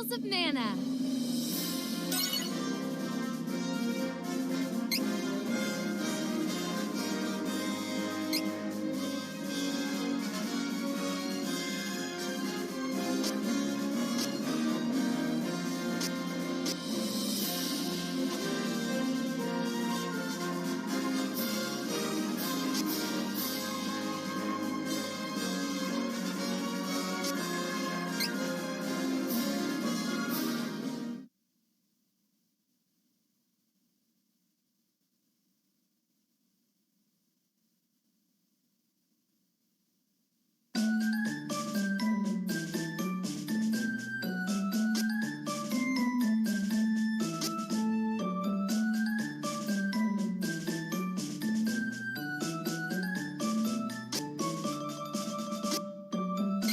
morsels of manna.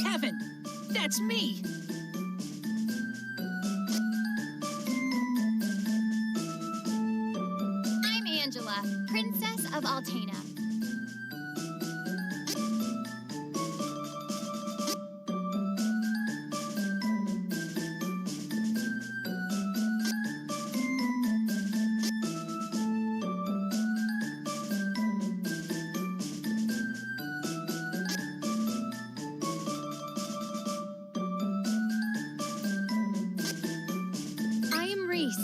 Kevin, that's me. I'm Angela, Princess of Altena. I am Reese.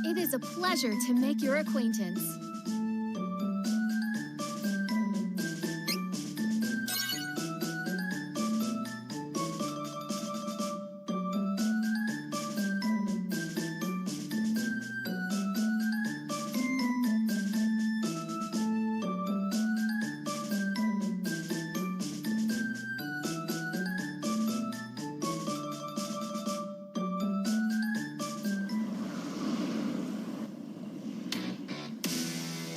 It is a pleasure to make your acquaintance.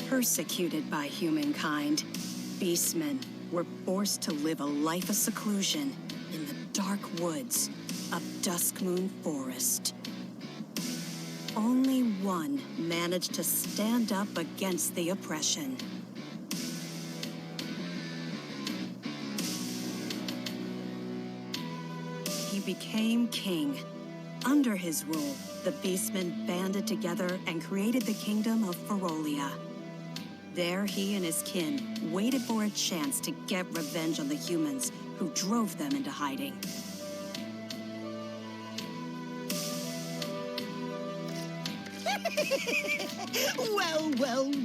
Persecuted by humankind, beastmen were forced to live a life of seclusion in the dark woods of Duskmoon Forest. Only one managed to stand up against the oppression. He became king. Under his rule, the beastmen banded together and created the kingdom of Ferolia. There, he and his kin waited for a chance to get revenge on the humans who drove them into hiding.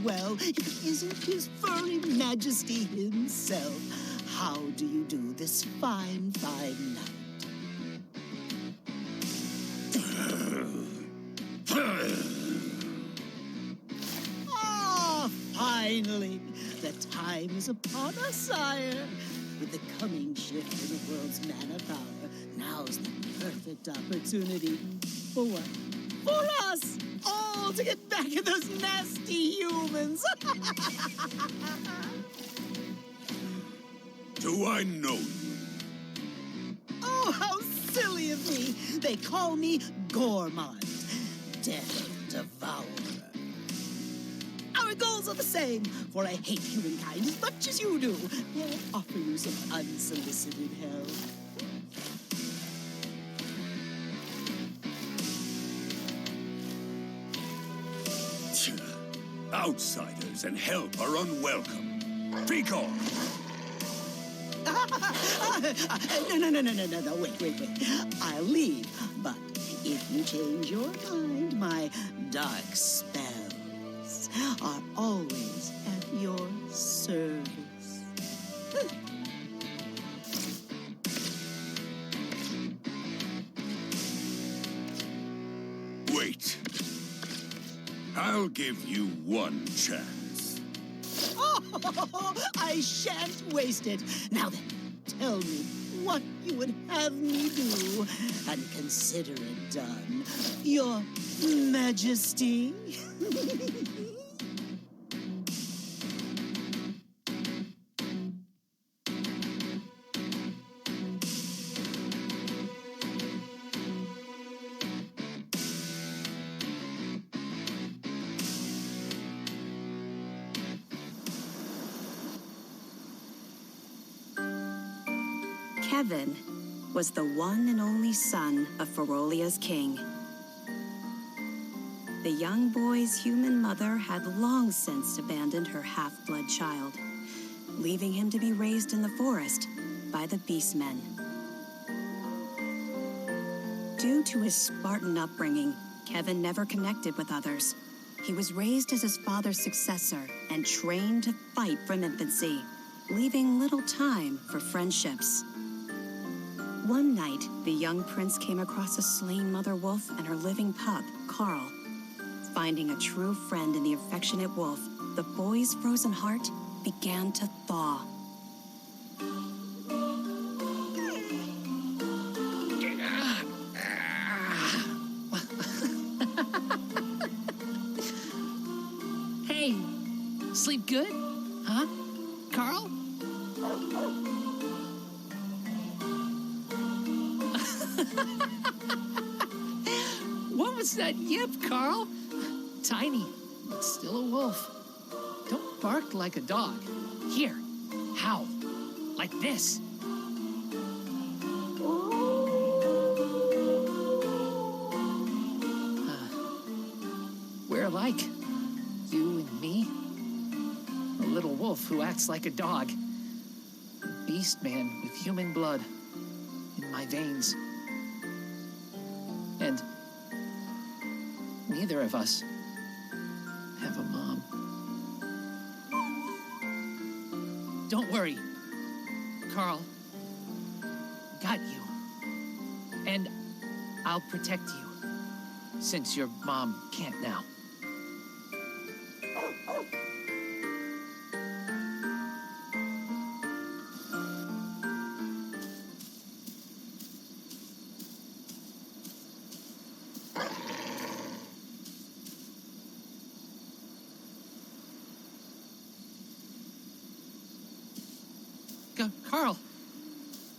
Well, it isn't His Furry Majesty himself. How do you do this fine night? Finally, the time is upon us, sire. With the coming shift in the world's mana power, now's the perfect opportunity for what? For us all to get back at those nasty humans. Do I know you? Oh, how silly of me. They call me Gormond, Death Devourer. Our goals are the same, for I hate humankind as much as you do. May I offer you some unsolicited help? Outsiders and help are unwelcome. Be gone! No, wait. I'll leave, but if you change your mind, my dark spells are always at your service. Wait. I'll give you one chance. Oh, I shan't waste it. Now then, tell me what you would have me do, and consider it done, Your Majesty. Kevin, was the one and only son of Ferolia's king. The young boy's human mother had long since abandoned her half-blood child, leaving him to be raised in the forest by the Beastmen. Due to his Spartan upbringing, Kevin never connected with others. He was raised as his father's successor and trained to fight from infancy, leaving little time for friendships. One night, the young prince came across a slain mother wolf and her living pup, Carl. Finding a true friend in the affectionate wolf, the boy's frozen heart began to thaw. Hey, sleep good? Huh? Carl? What was that yip, Carl? Tiny, but still a wolf. Don't bark like a dog. Here, howl. Like this. We're alike. You and me. A little wolf who acts like a dog. A beast man with human blood in my veins. And neither of us have a mom. Don't worry, Carl. Got you. And I'll protect you, since your mom can't now. Carl,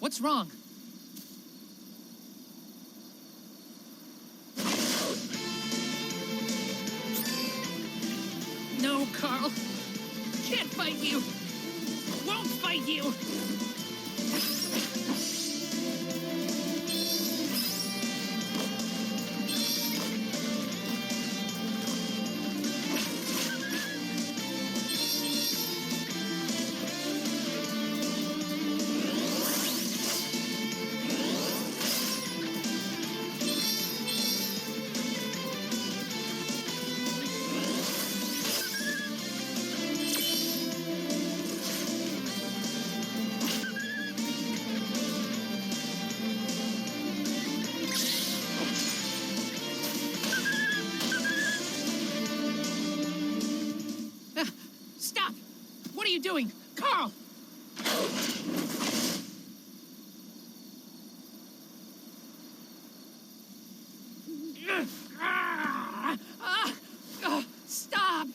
what's wrong? No, Carl. Can't fight you. Won't fight you. Stop! What are you doing? Carl! Stop!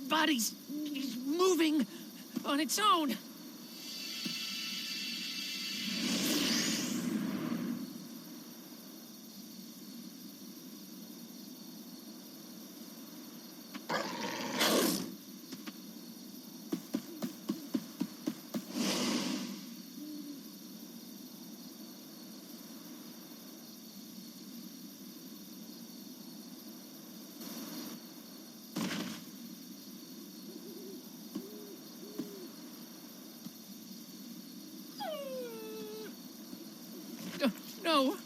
Body's moving on its own. No.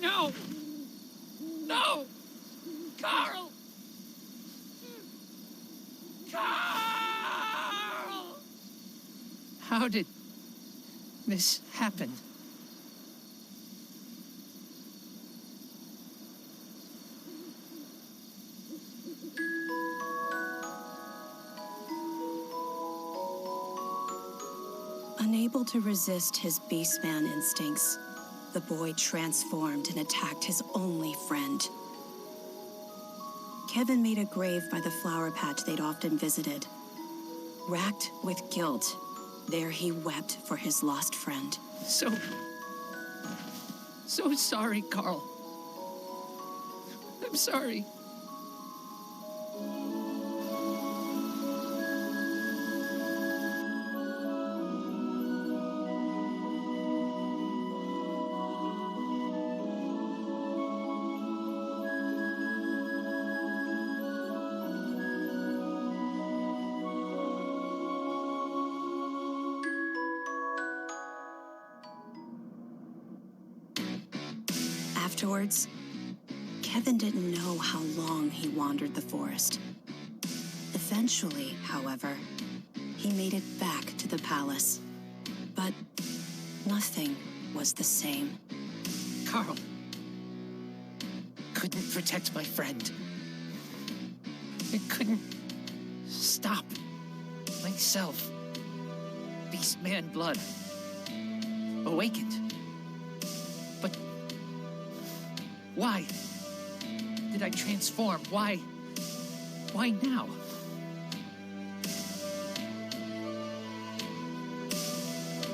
No. No. Carl. Carl. How did this happen? Unable to resist his beastman instincts, the boy transformed and attacked his only friend. Kevin made a grave by the flower patch they'd often visited. Racked with guilt, there he wept for his lost friend. So sorry, Carl. I'm sorry. afterwards, Kevin didn't know how long he wandered the forest. Eventually, however, he made it back to the palace. But nothing was the same. Carl. Couldn't protect my friend. I couldn't stop myself. Beastman blood awakened. But why did I transform? Why now?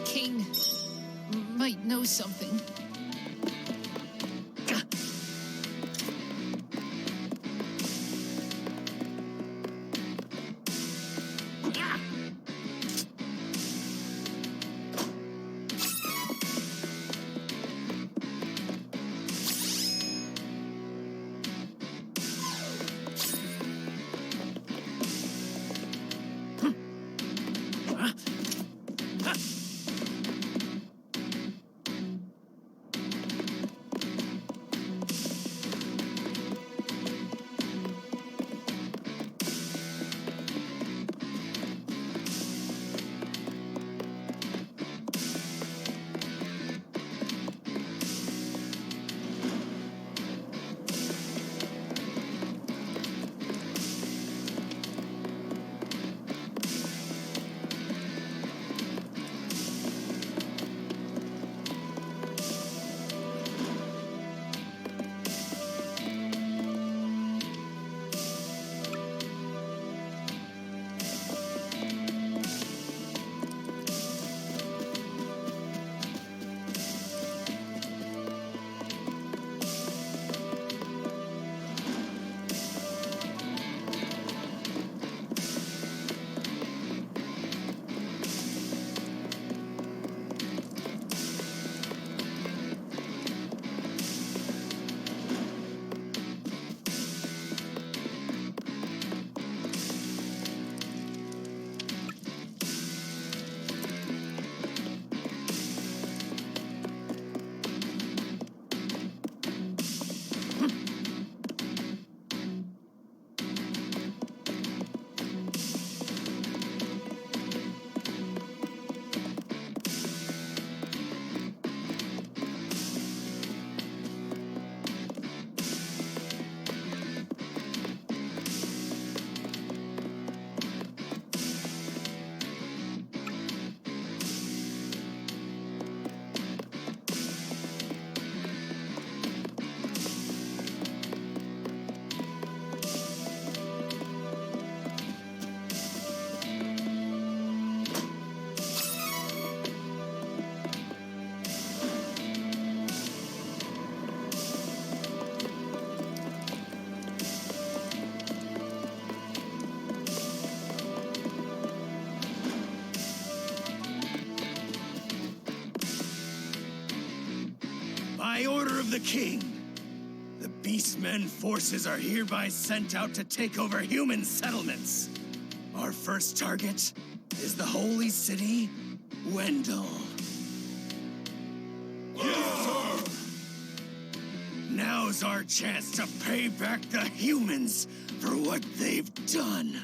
King might know something. By order of the king, the Beastmen forces are hereby sent out to take over human settlements. Our first target is the holy city, Wendell. Yes, sir! Now's our chance to pay back the humans for what they've done.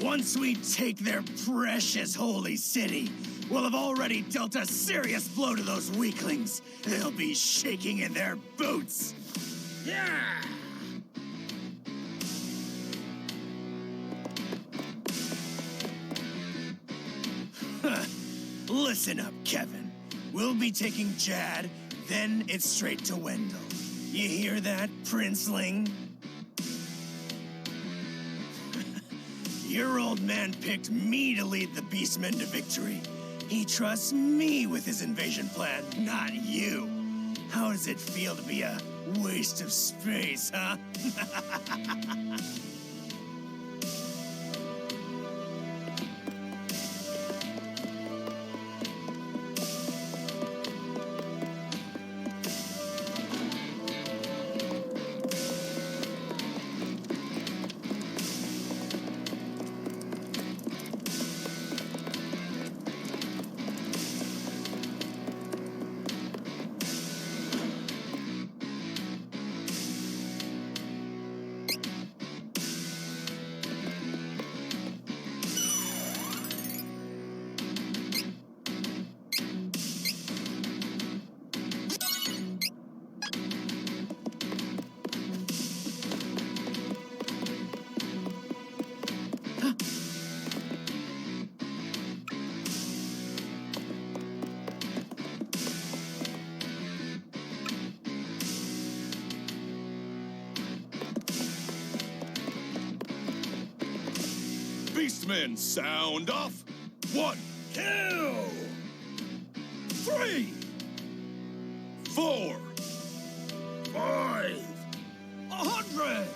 Once we take their precious holy city, we'll have already dealt a serious blow to those weaklings. They'll be shaking in their boots. Yeah! Listen up, Kevin. We'll be taking Jad, then it's straight to Wendell. You hear that, Princeling? Your old man picked me to lead the Beastmen to victory. He trusts me with his invasion plan, not you. How does it feel to be a waste of space, huh? Beastmen, sound off. 1, kill! 3, 4, 5, 100!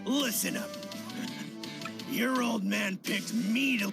Listen up. Your old man picked me to...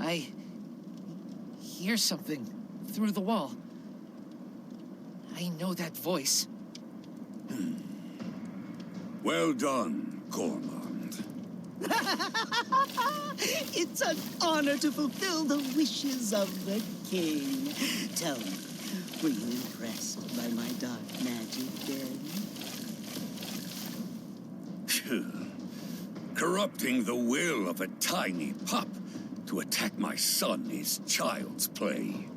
I hear something through the wall. I know that voice. Well done, Gormand. It's an honor to fulfill the wishes of the king. Tell me, were you impressed by my dark magic then? Corrupting the will of a tiny pup to attack my son is child's play.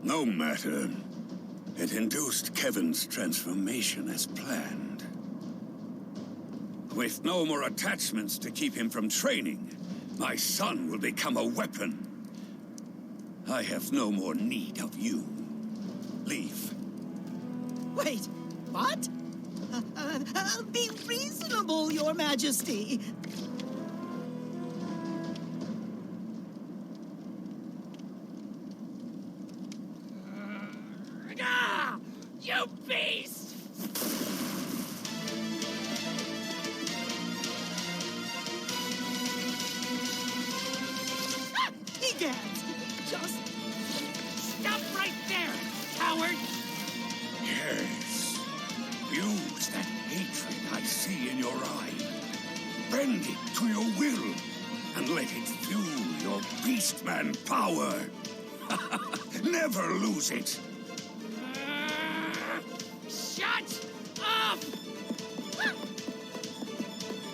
No matter. It induced Kevin's transformation as planned. With no more attachments to keep him from training, my son will become a weapon. I have no more need of you. Leave. Wait, what? Be reasonable, Your Majesty. You beast! Egad, just Stop right there, coward! Yes. Use that hatred I see in your eye. Bend it to your will, and let it fuel your Beastman power. Never lose it. Shut up!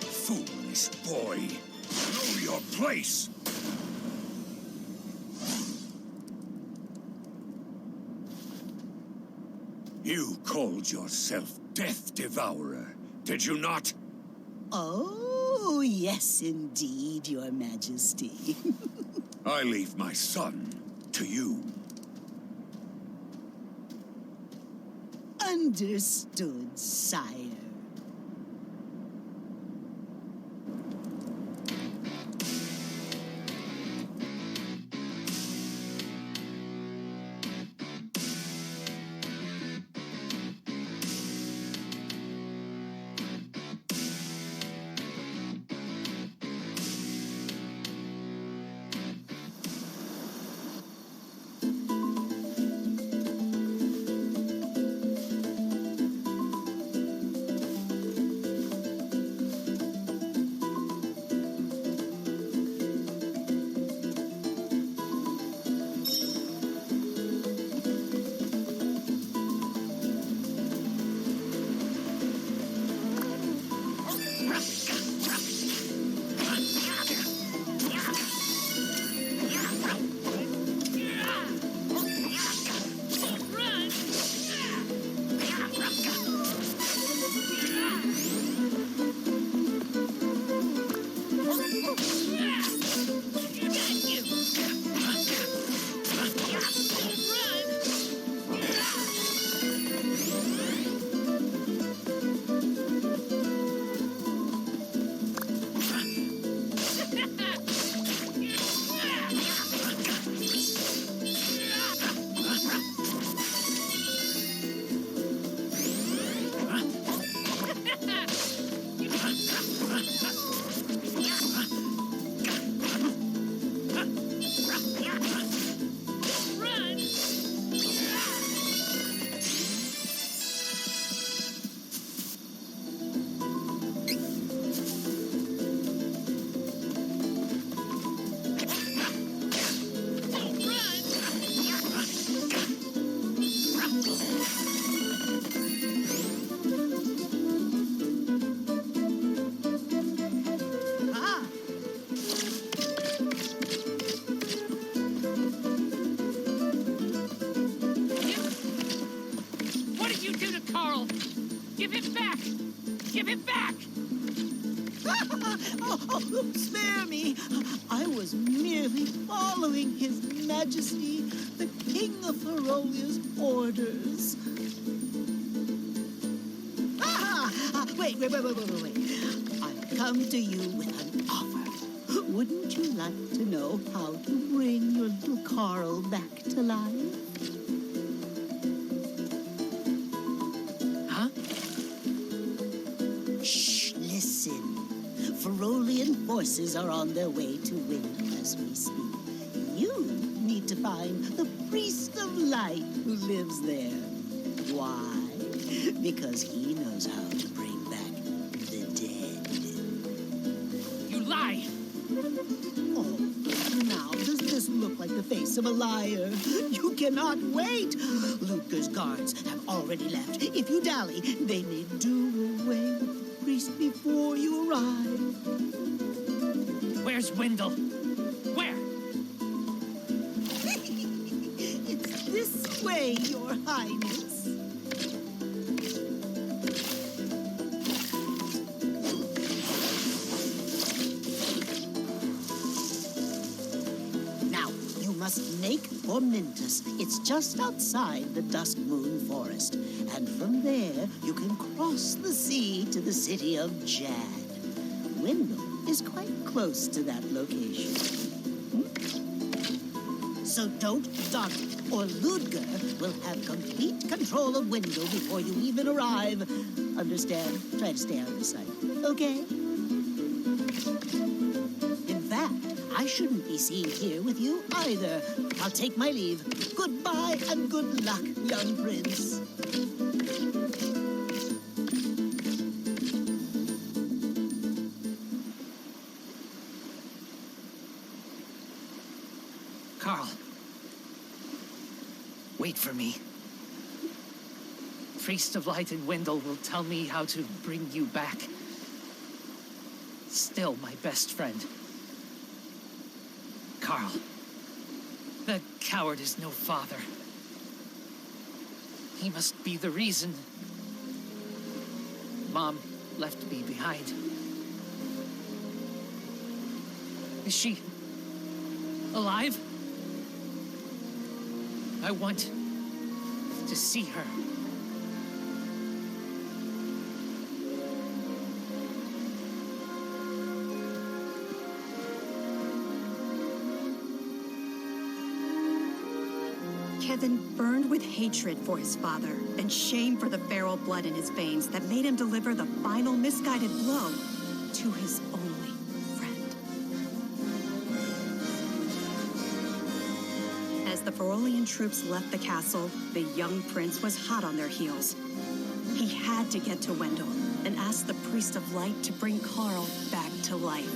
Foolish boy. Know your place. You called yourself Death Devourer, did you not? Oh, yes, indeed, Your Majesty. I leave my son to you. Understood, sire. it back! Oh, spare me! I was merely following His Majesty, the King of Ferolia's orders. Wait. I've come to you with an offer. Wouldn't you like to know how to bring your little Carl back to life? Huh? Shh, listen. Ferolian forces are on their way to Wind as we speak. You need to find the Priest of Light who lives there. Why? Because he knows how to bring back the dead. You lie! Oh, now does this look like the face of a liar? You cannot wait! Ludger's guards have already left. If you dally, they may do away with the priest before you arrive. Where's Wendell? Where? It's this way, Your Highness. Now, you must make for Mintus. It's just outside the Dusk Moon Forest. And from there, you can cross the sea to the city of Jad. Wendell is quite close to that location. So don't dawdle, or Ludger will have complete control of Wendell before you even arrive. Understand? Try to stay out of sight, okay? In fact, I shouldn't be seen here with you either. I'll take my leave. Goodbye and good luck, young prince. Carl. Wait for me. Priest of Light and Wendell will tell me how to bring you back. Still my best friend. Carl. That coward is no father. He must be the reason Mom left me behind. Is she alive? I want to see her. Kevin burned with hatred for his father and shame for the feral blood in his veins that made him deliver the final misguided blow to his only friend. As the Ferolian troops left the castle, the young prince was hot on their heels. He had to get to Wendell and ask the Priest of Light to bring Carl back to life.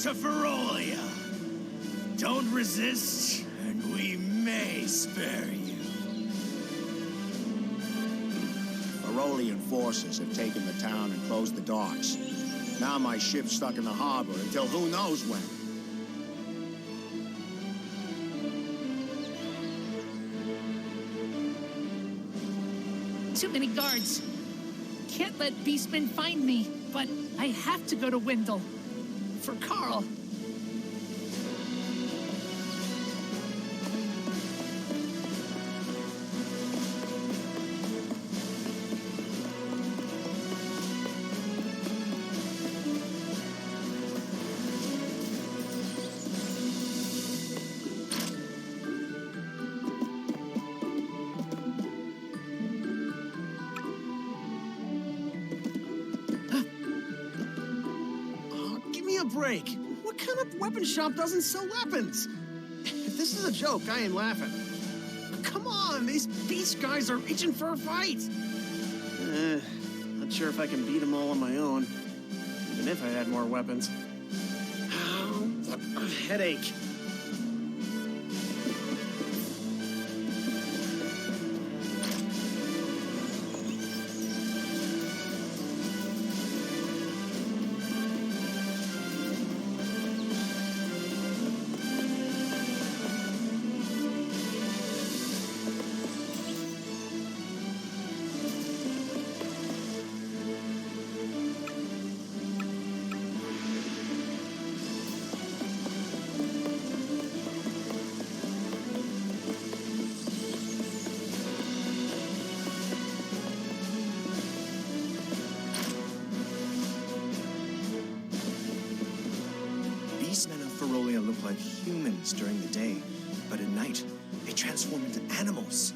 Greetings to Ferolia. Don't resist, and we may spare you. Ferolian forces have taken the town and closed the docks. Now my ship's stuck in the harbor until who knows when. Too many guards. Can't let beastmen find me, but I have to go to Wendell. For Carl. Break. What kind of weapon shop doesn't sell weapons? If this is a joke, I ain't laughing. Come on, these beast guys are reaching for a fight. Not sure if I can beat them all on my own, even if I had more weapons. A headache. Beastmen of Ferolia look like humans during the day, but at night, they transform into animals.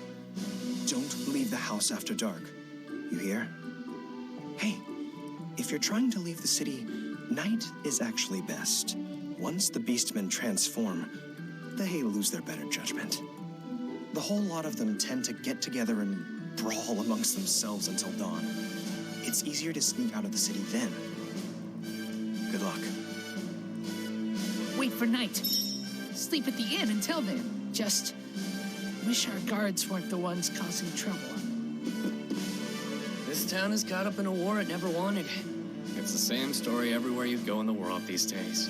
Don't leave the house after dark. You hear? Hey, if you're trying to leave the city, night is actually best. Once the beastmen transform, they lose their better judgment. The whole lot of them tend to get together and brawl amongst themselves until dawn. It's easier to sneak out of the city then. Good luck. Wait for night. Sleep at the inn until then. Just wish our guards weren't the ones causing trouble. This town is caught up in a war it never wanted. It's the same story everywhere you go in the world these days.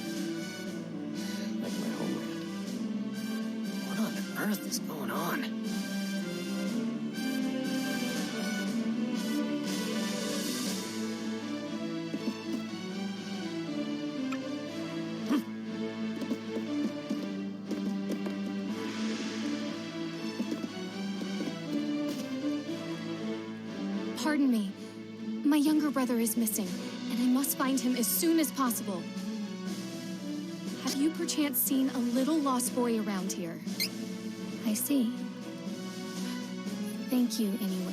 Like my homeland. What on earth is going on? Pardon me. My younger brother is missing, and I must find him as soon as possible. Have you perchance seen a little lost boy around here? I see. Thank you anyway.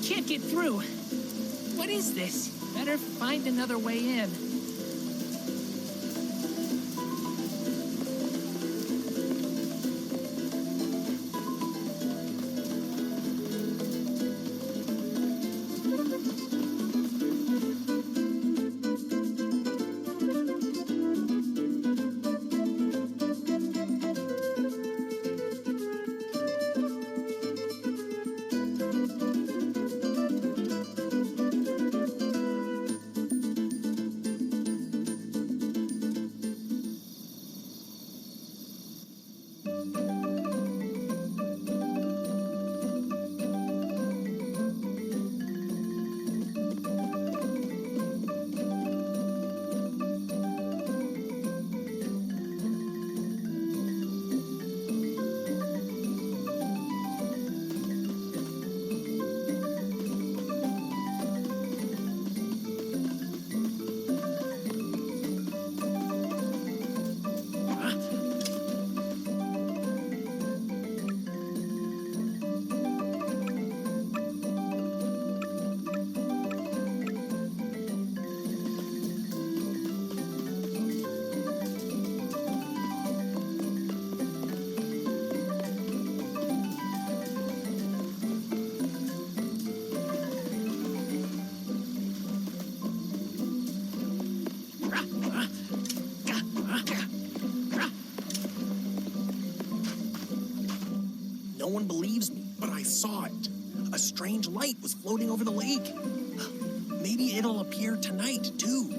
Can't get through. What is this? Better find another way in. No one believes me, but I saw it. A strange light was floating over the lake. Maybe it'll appear tonight, too.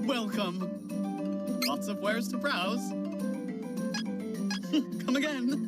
Welcome. Lots of wares to browse. Come again.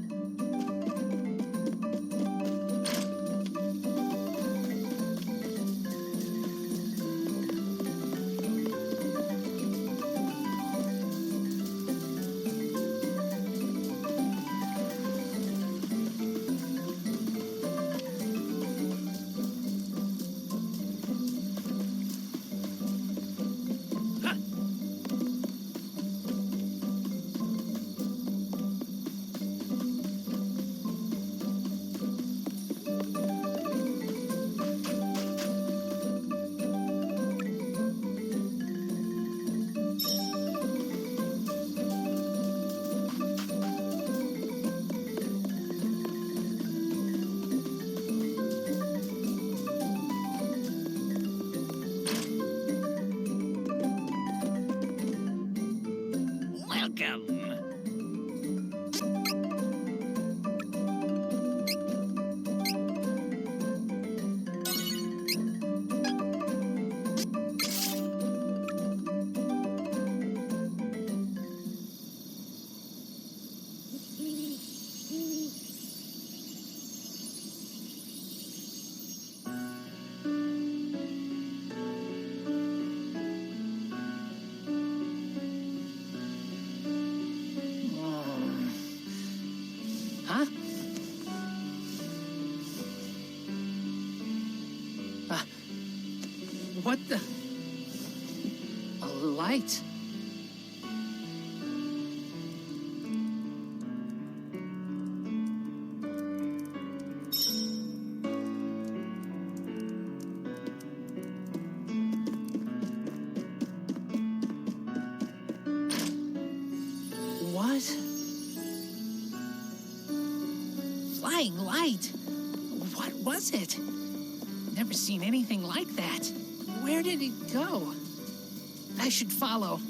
welcome. Huh? What the? A light? What? Flying light? What was it? Never seen anything like that. Where did it go? I should follow.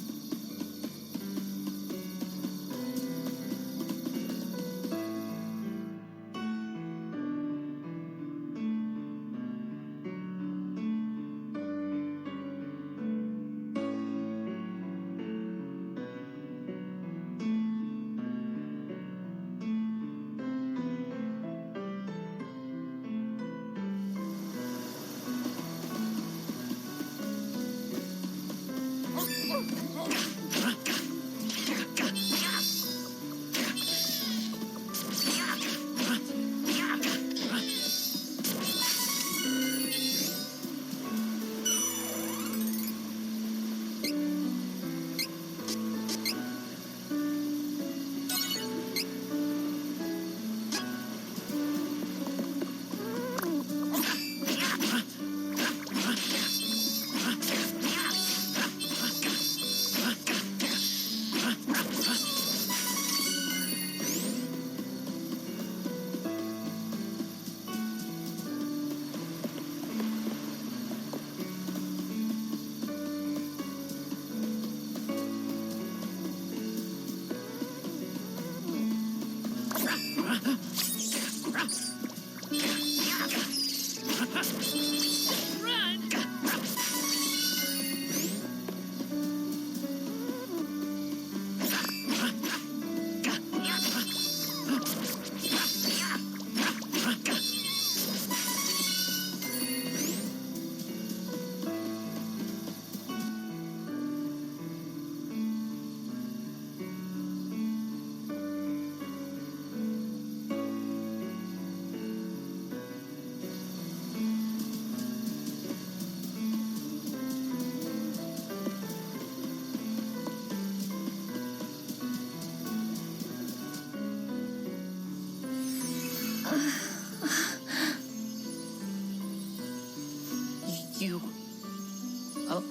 You...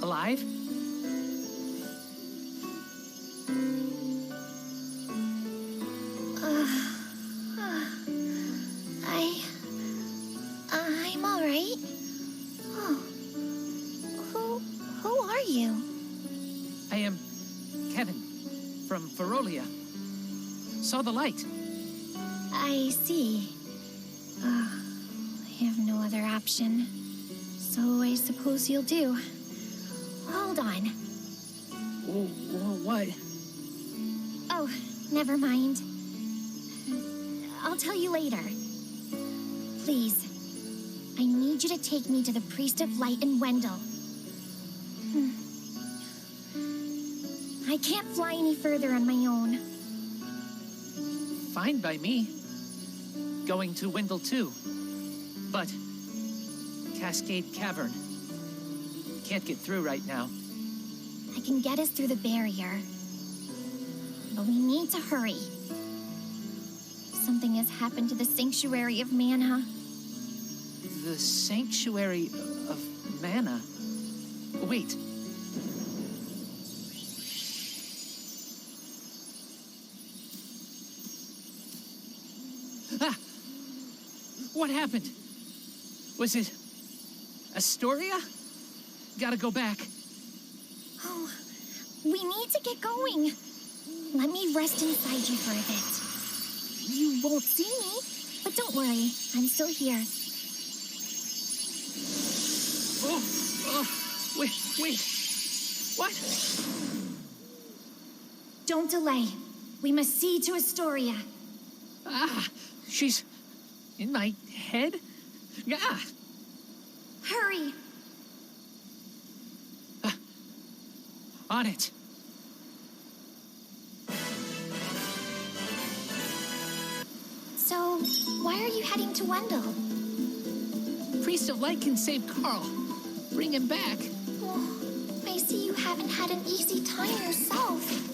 alive? I'm all right. Oh. Who are you? I am Kevin from Ferolia. Saw the light. I see. I have no other option. So I suppose you'll do. Hold on. What? Oh, never mind. I'll tell you later. Please, I need you to take me to the Priest of Light in Wendell. I can't fly any further on my own. Fine by me. Going to Wendell too. But Cascade Cavern. Can't get through right now. I can get us through the barrier. But we need to hurry. Something has happened to the Sanctuary of Mana. The Sanctuary of Mana? Wait. Ah! What happened? Was it Astoria? Gotta go back. Oh, we need to get going. Let me rest inside you for a bit. You won't see me, but don't worry, I'm still here. Wait. What? Don't delay. We must see to Astoria. She's in my head? Hurry! On it. So, why are you heading to Wendell? Priest of Light can save Carl. Bring him back. Oh, I see you haven't had an easy time yourself.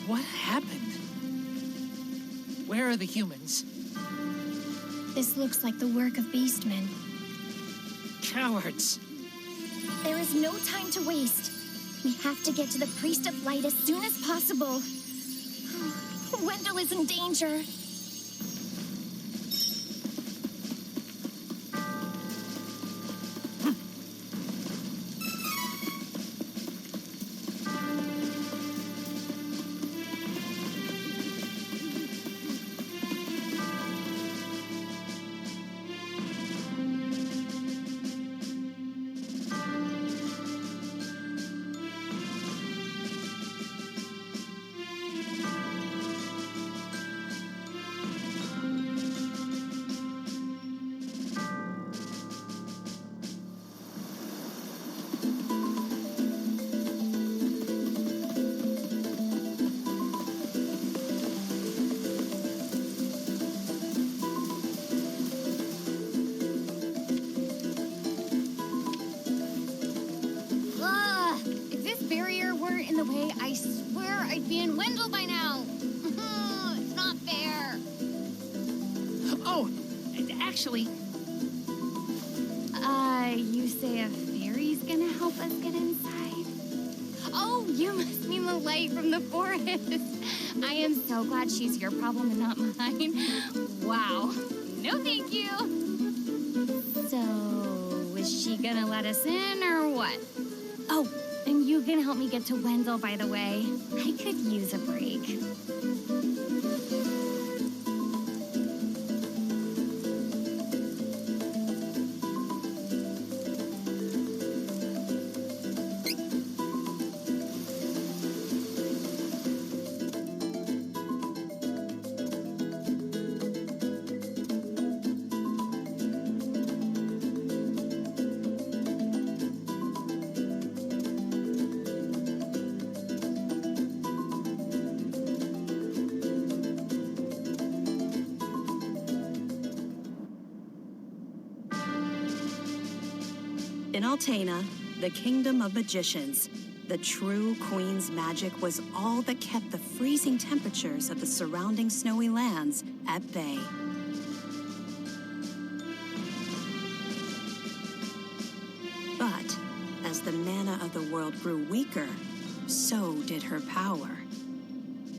What happened? Where are the humans? This looks like the work of Beastmen. Cowards. There is no time to waste. We have to get to the Priest of Light as soon as possible. Wendell is in danger. If this barrier weren't in the way, I swear I'd be in Wendell by now. It's not fair. Oh, actually, You say a fairy's gonna help us get inside? Oh, you must mean the light from the forest. I am so glad she's your problem and not mine. Wow. No, thank you. So, is she gonna let us in or what? Oh, and you can help me get to Wendell, by the way. I could use a break. Altena, the kingdom of magicians, the true queen's magic was all that kept the freezing temperatures of the surrounding snowy lands at bay. But as the mana of the world grew weaker, so did her power.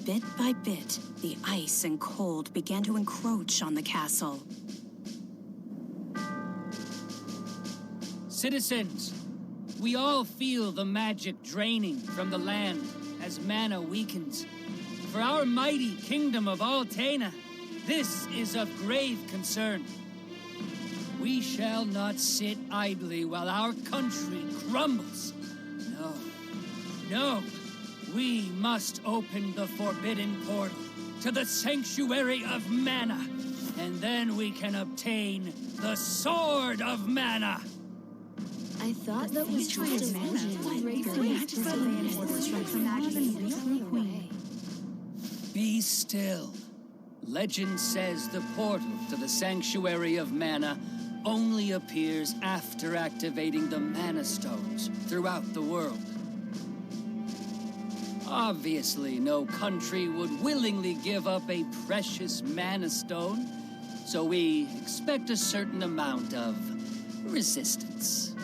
Bit by bit, the ice and cold began to encroach on the castle. Citizens, we all feel the magic draining from the land as mana weakens. For our mighty kingdom of Altena, this is of grave concern. We shall not sit idly while our country crumbles. No, no, we must open the forbidden portal to the Sanctuary of Mana, and then we can obtain the Sword of Mana. I thought that was trying to Be still. Legend says the portal to the Sanctuary of Mana only appears after activating the Mana Stones throughout the world. Obviously, no country would willingly give up a precious Mana Stone, so we expect a certain amount of resistance.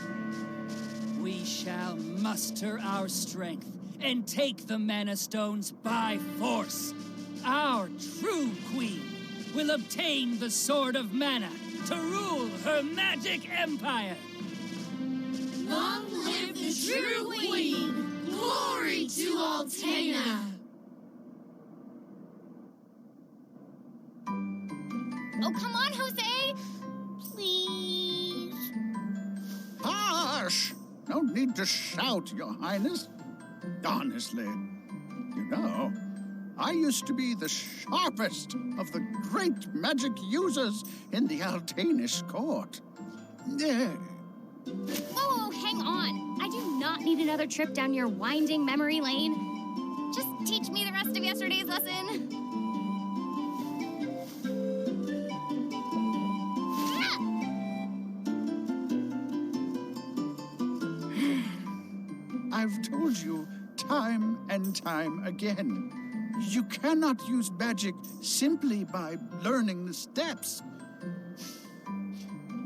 We shall muster our strength and take the Mana Stones by force. Our true queen will obtain the Sword of Mana to rule her magic empire. Long live the true queen! Glory to Altena! Oh, come on, Jose! Please. Hush! No need to shout, Your Highness. Honestly, you know, I used to be the sharpest of the great magic users in the Altenish court. Whoa, hang on. I do not need another trip down your winding memory lane. Just teach me the rest of yesterday's lesson. I've told you time and time again, you cannot use magic simply by learning the steps.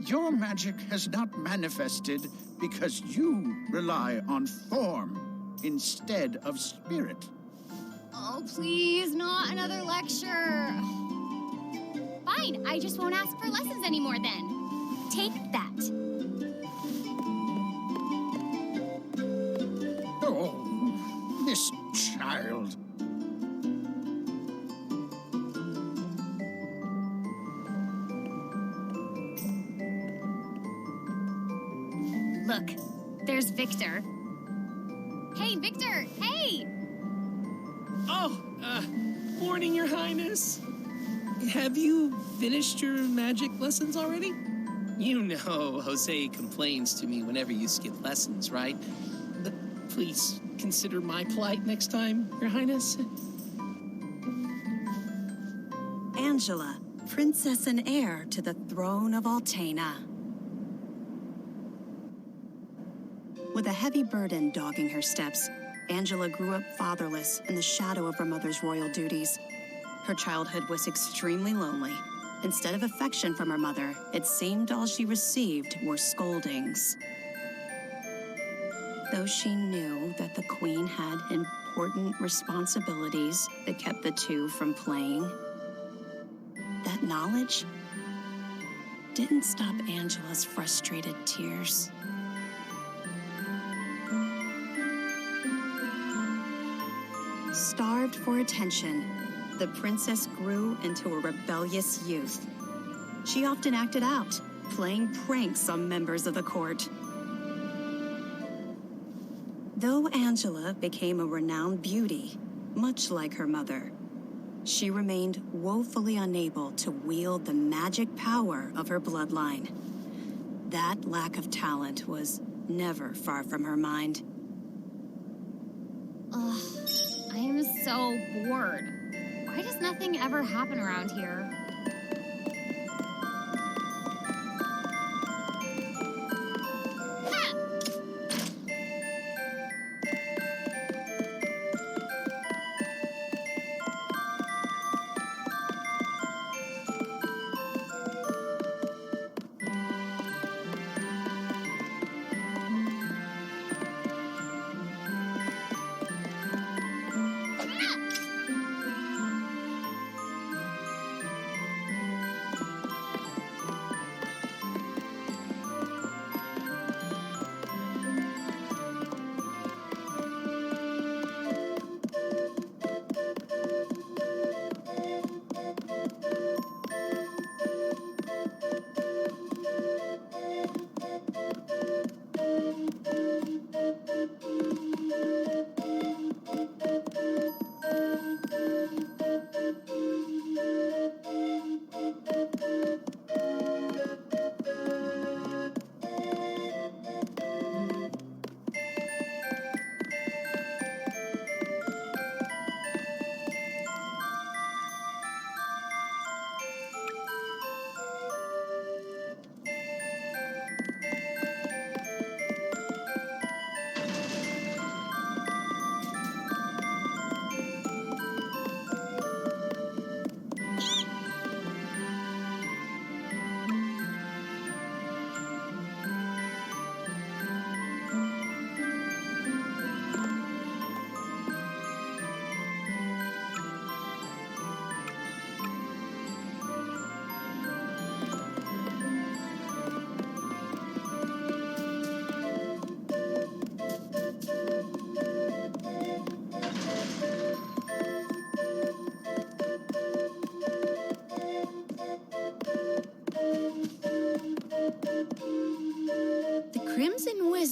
Your magic has not manifested because you rely on form instead of spirit. Oh, please, not another lecture. Fine, I just won't ask for lessons anymore then. Take that. Oh, this child. Look, there's Victor. Hey, Victor, hey! Oh, morning, Your Highness. Have you finished your magic lessons already? You know Jose complains to me whenever you skip lessons, right? Please consider my plight next time, Your Highness. Angela, princess and heir to the throne of Altena. With a heavy burden dogging her steps, Angela grew up fatherless in the shadow of her mother's royal duties. Her childhood was extremely lonely. Instead of affection from her mother, it seemed all she received were scoldings. Though she knew that the queen had important responsibilities that kept the two from playing, that knowledge didn't stop Angela's frustrated tears. Starved for attention, the princess grew into a rebellious youth. She often acted out, playing pranks on members of the court. Though Angela became a renowned beauty, much like her mother, she remained woefully unable to wield the magic power of her bloodline. That lack of talent was never far from her mind. Ugh, I am so bored. Why does nothing ever happen around here? Ha!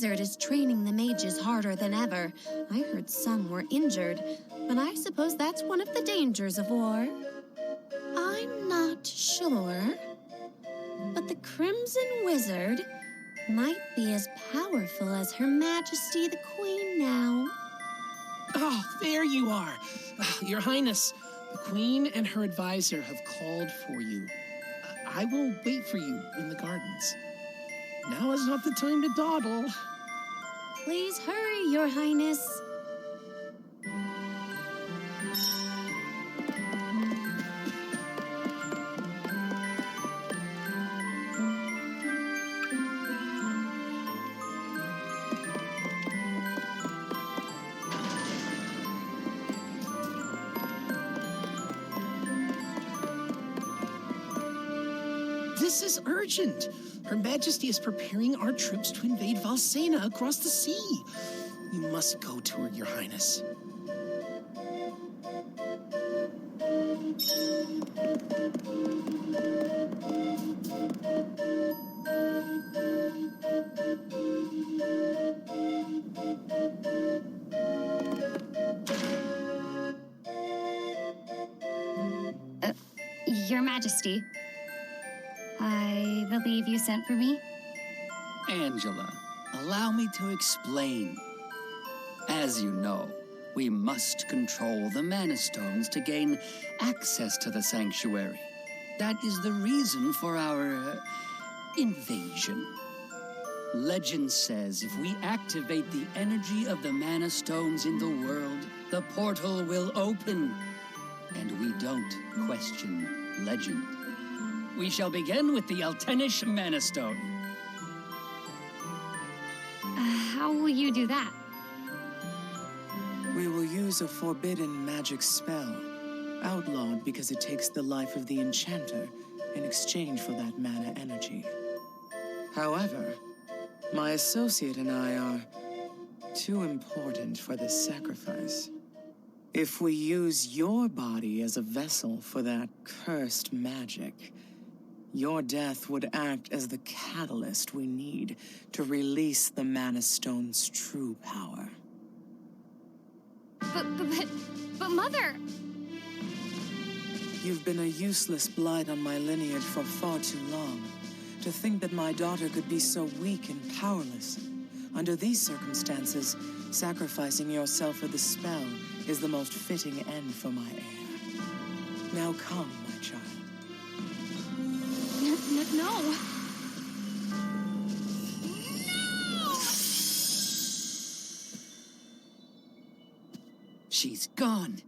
Wizard is training the mages harder than ever. I heard some were injured, but I suppose that's one of the dangers of war. I'm not sure, but the Crimson Wizard might be as powerful as Her Majesty the Queen now. Oh, there you are. Your Highness, the Queen and her advisor have called for you. I will wait for you in the gardens. Now is not the time to dawdle. Please hurry, Your Highness. This is urgent. Her Majesty is preparing our troops to invade Valsena across the sea. You must go to her, Your Highness. Your Majesty, I believe you sent for me? Angela, allow me to explain. As you know, we must control the Mana Stones to gain access to the sanctuary. That is the reason for our invasion. Legend says if we activate the energy of the Mana Stones in the world, the portal will open. And we don't question legend. We shall begin with the Eltenish Mana Stone. How will you do that? We will use a forbidden magic spell, outlawed because it takes the life of the enchanter in exchange for that mana energy. However, my associate and I are too important for this sacrifice. If we use your body as a vessel for that cursed magic, your death would act as the catalyst we need to release the Mana Stone's true power. But Mother! You've been a useless blight on my lineage for far too long. To think that my daughter could be so weak and powerless. Under these circumstances, sacrificing yourself for the spell is the most fitting end for my heir. Now come, my child. No! She's gone.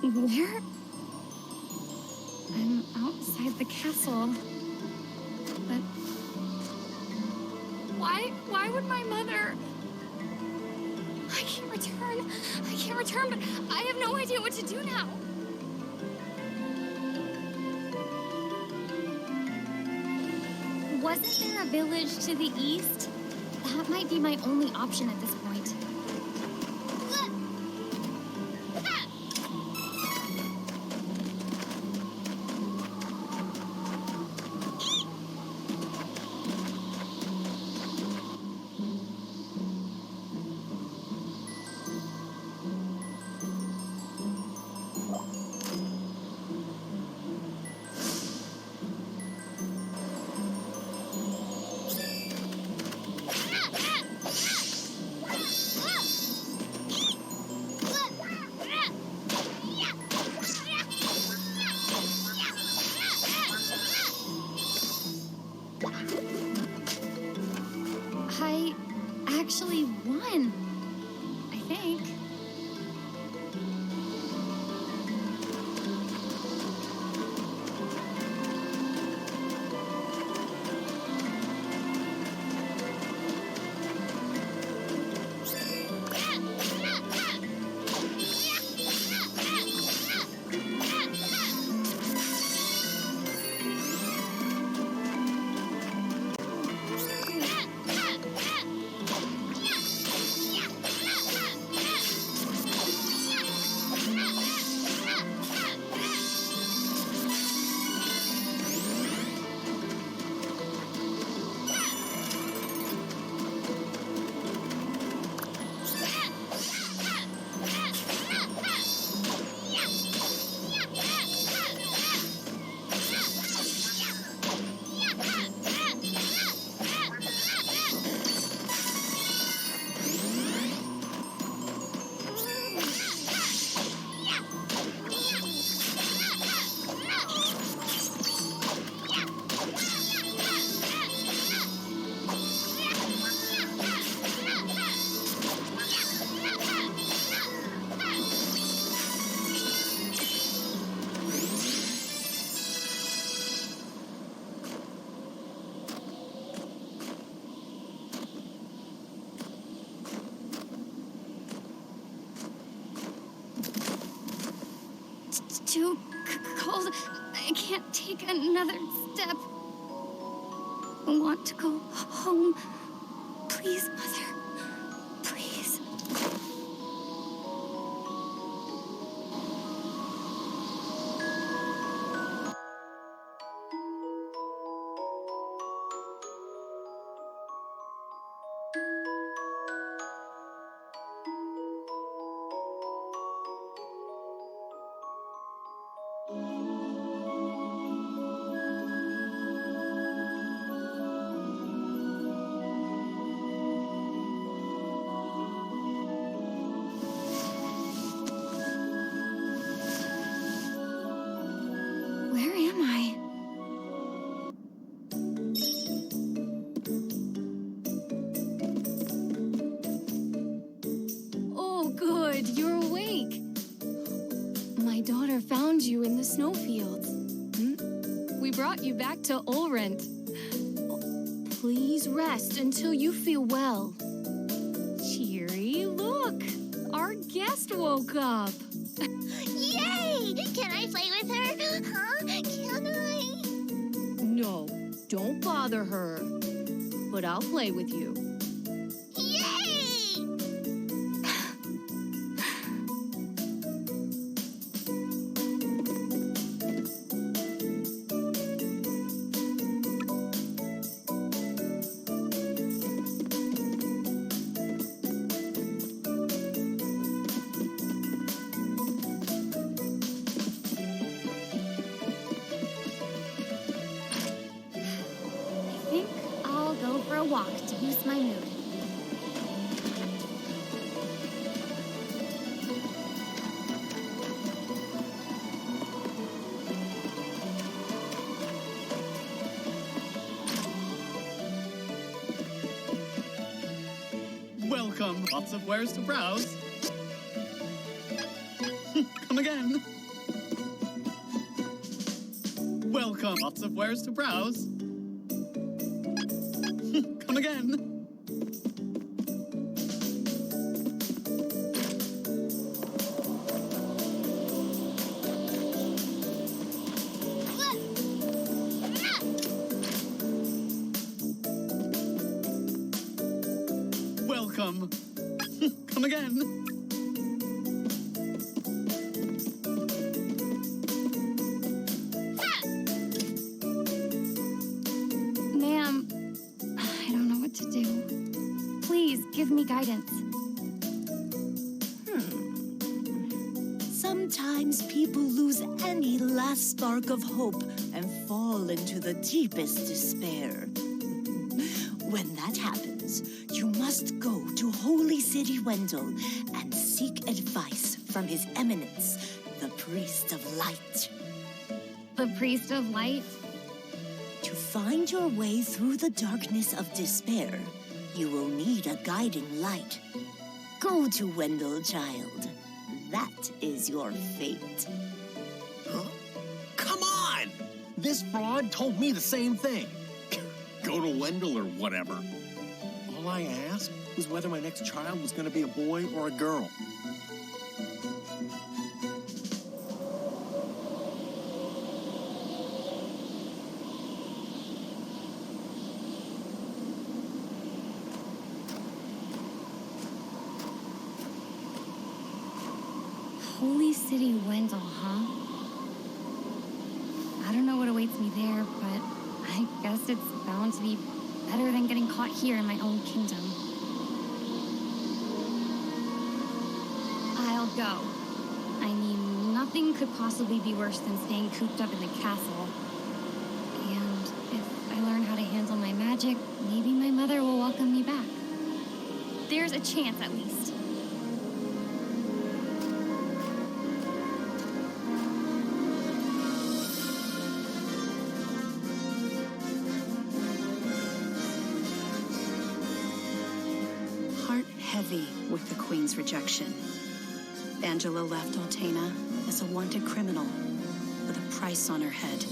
Where? I'm outside the castle. But why would my mother? I can't return, but I have no idea what to do now. Wasn't there a village to the east? That might be my only option at this point. too cold. I can't take another step. I want to go home. Please, Mother. Please. Where am I? Oh, good, you're awake. My daughter found you in the snowfields. We brought you back to Ulrent. Please rest until you feel well. Cheery, look! Our guest woke up. Yay! Can I play with her? Huh? Can I? No, don't bother her. But I'll play with you. Yay! I think I'll go for a walk to boost my mood. Welcome. Lots of wares to browse. Come again. Welcome. Lots of wares to browse. Come again. Welcome. Come again. Ma'am, I don't know what to do. Please give me guidance. Sometimes people lose any last spark of hope and fall into the deepest despair. When that happens, you must go to Holy City Wendell and seek advice from His Eminence, the Priest of Light. The Priest of Light? To find your way through the darkness of despair, you will need a guiding light. Go to Wendell, child. That is your fate. Huh? Come on! This fraud told me the same thing. Go to Wendell or whatever. All I asked was whether my next child was going to be a boy or a girl. Holy City Wendell, huh? I don't know what awaits me there, but I guess it's bound to be better than getting caught here in my own kingdom. I'll go. I mean, nothing could possibly be worse than staying cooped up in the castle. And if I learn how to handle my magic, maybe my mother will welcome me back. There's a chance, at least. Heavy with the Queen's rejection. Angela left Altena as a wanted criminal with a price on her head.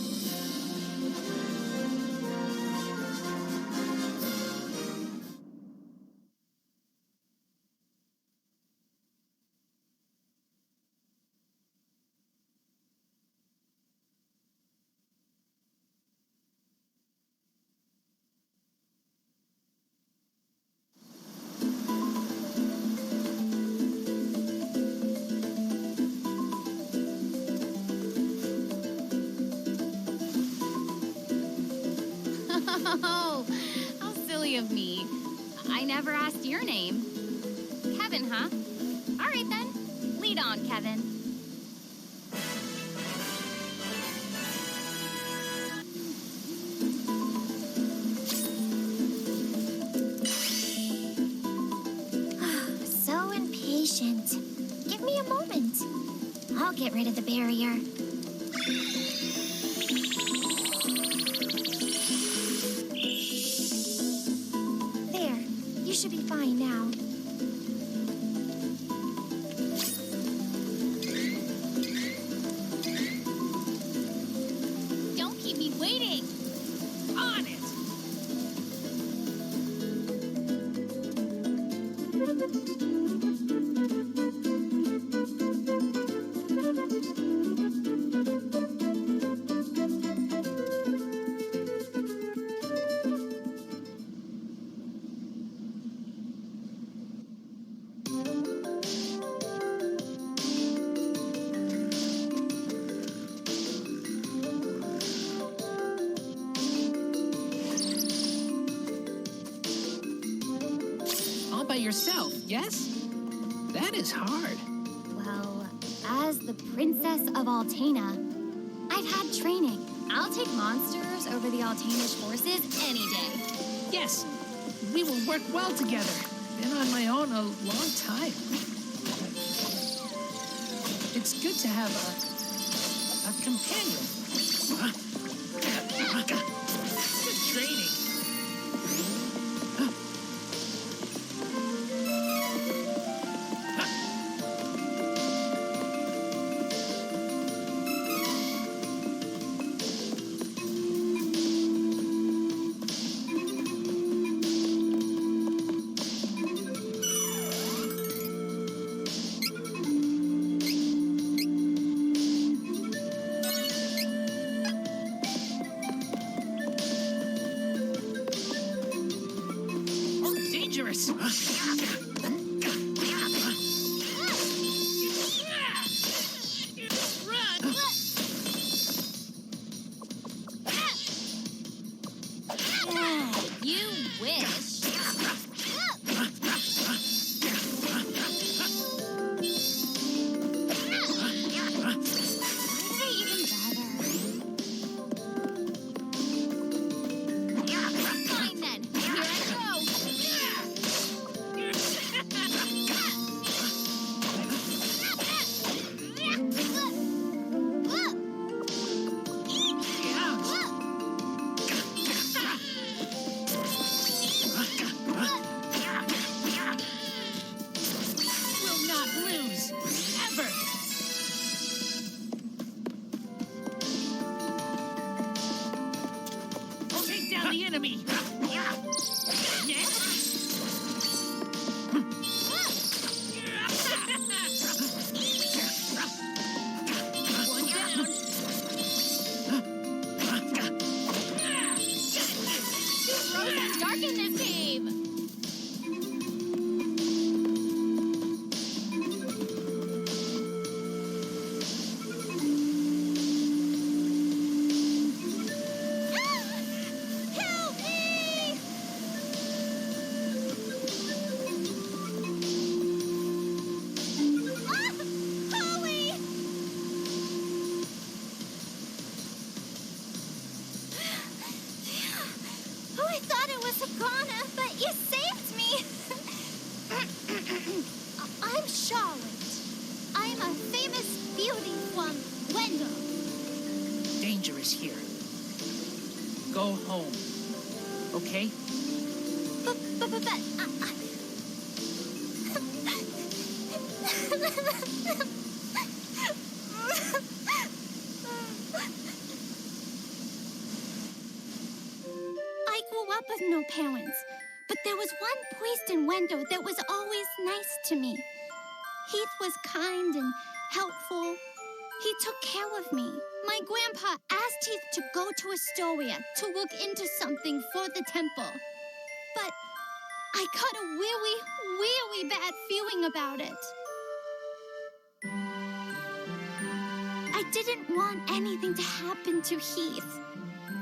Oh, how silly of me. I never asked your name. Kevin, huh? All right then. Lead on, Kevin. So impatient. Give me a moment. I'll get rid of the barrier. There. You should be fine now. Don't keep me waiting. On it. All by yourself, yes? That is hard. Well, as the Princess of Altena, I've had training. I'll take monsters over the Altanish forces any day. Yes, we will work well together. Been on my own a long time. It's good to have a companion. Good training. Dangerous. You wish. Fine then. Here I go. Will not lose. Ever. I'll take down the enemy. One down. Rose is dark in this cave. Help me! Holly! Oh, I thought it was Hagana, but you saved me! I'm Charlotte. I'm a famous beauty from Wendell. Dangerous here. Go home. Okay? But I grew up with no parents, but there was one priest in Wendell that was always nice to me. Heath was kind and helpful. He took care of me. My grandpa asked Heath to go to Astoria to look into something for the temple. But I got a really, really bad feeling about it. I didn't want anything to happen to Heath.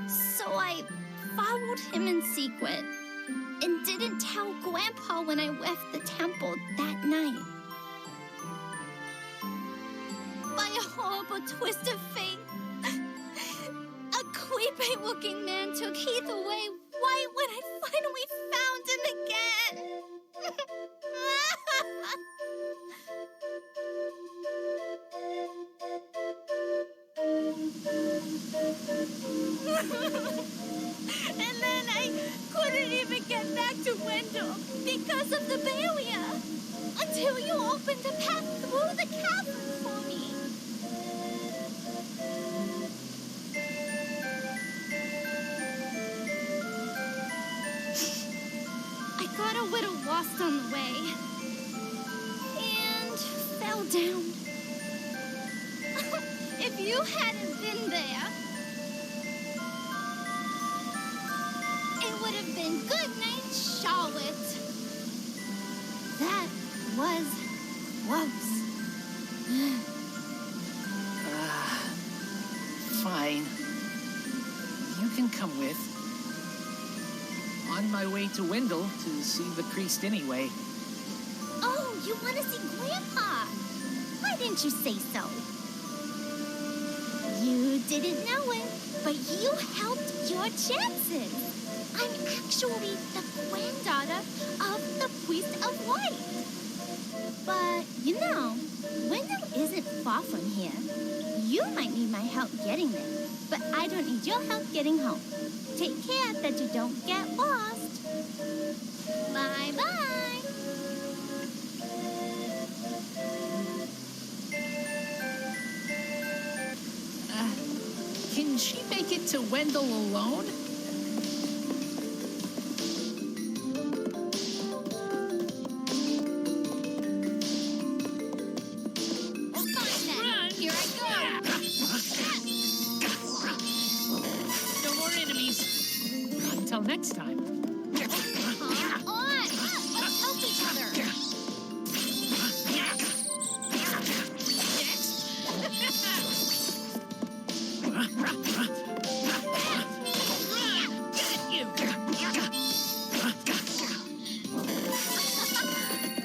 So I followed him in secret and didn't tell Grandpa when I left the temple that night. By a horrible twist of fate, a creepy-looking man took Heath away right when I finally found him again. And then I couldn't even get back to Wendell because of the barrier until you opened a path through the cavern for me. I got a little lost on the way and fell down. If you hadn't been there, it would have been good night, Charlotte. That was close. Fine. You can come with. On my way to Wendell to see the priest anyway. Oh, you want to see Grandpa? Why didn't you say so? You didn't know it, but you helped your chances. I'm actually the granddaughter of the priest of light. But, you know, Wendell isn't far from here. You might need my help getting there, but I don't need your help getting home. Take care that you don't get lost. Bye-bye. Can she make it to Wendell alone? Fine then. Here I go. No more enemies. Until next time. Come on. Let's help each other.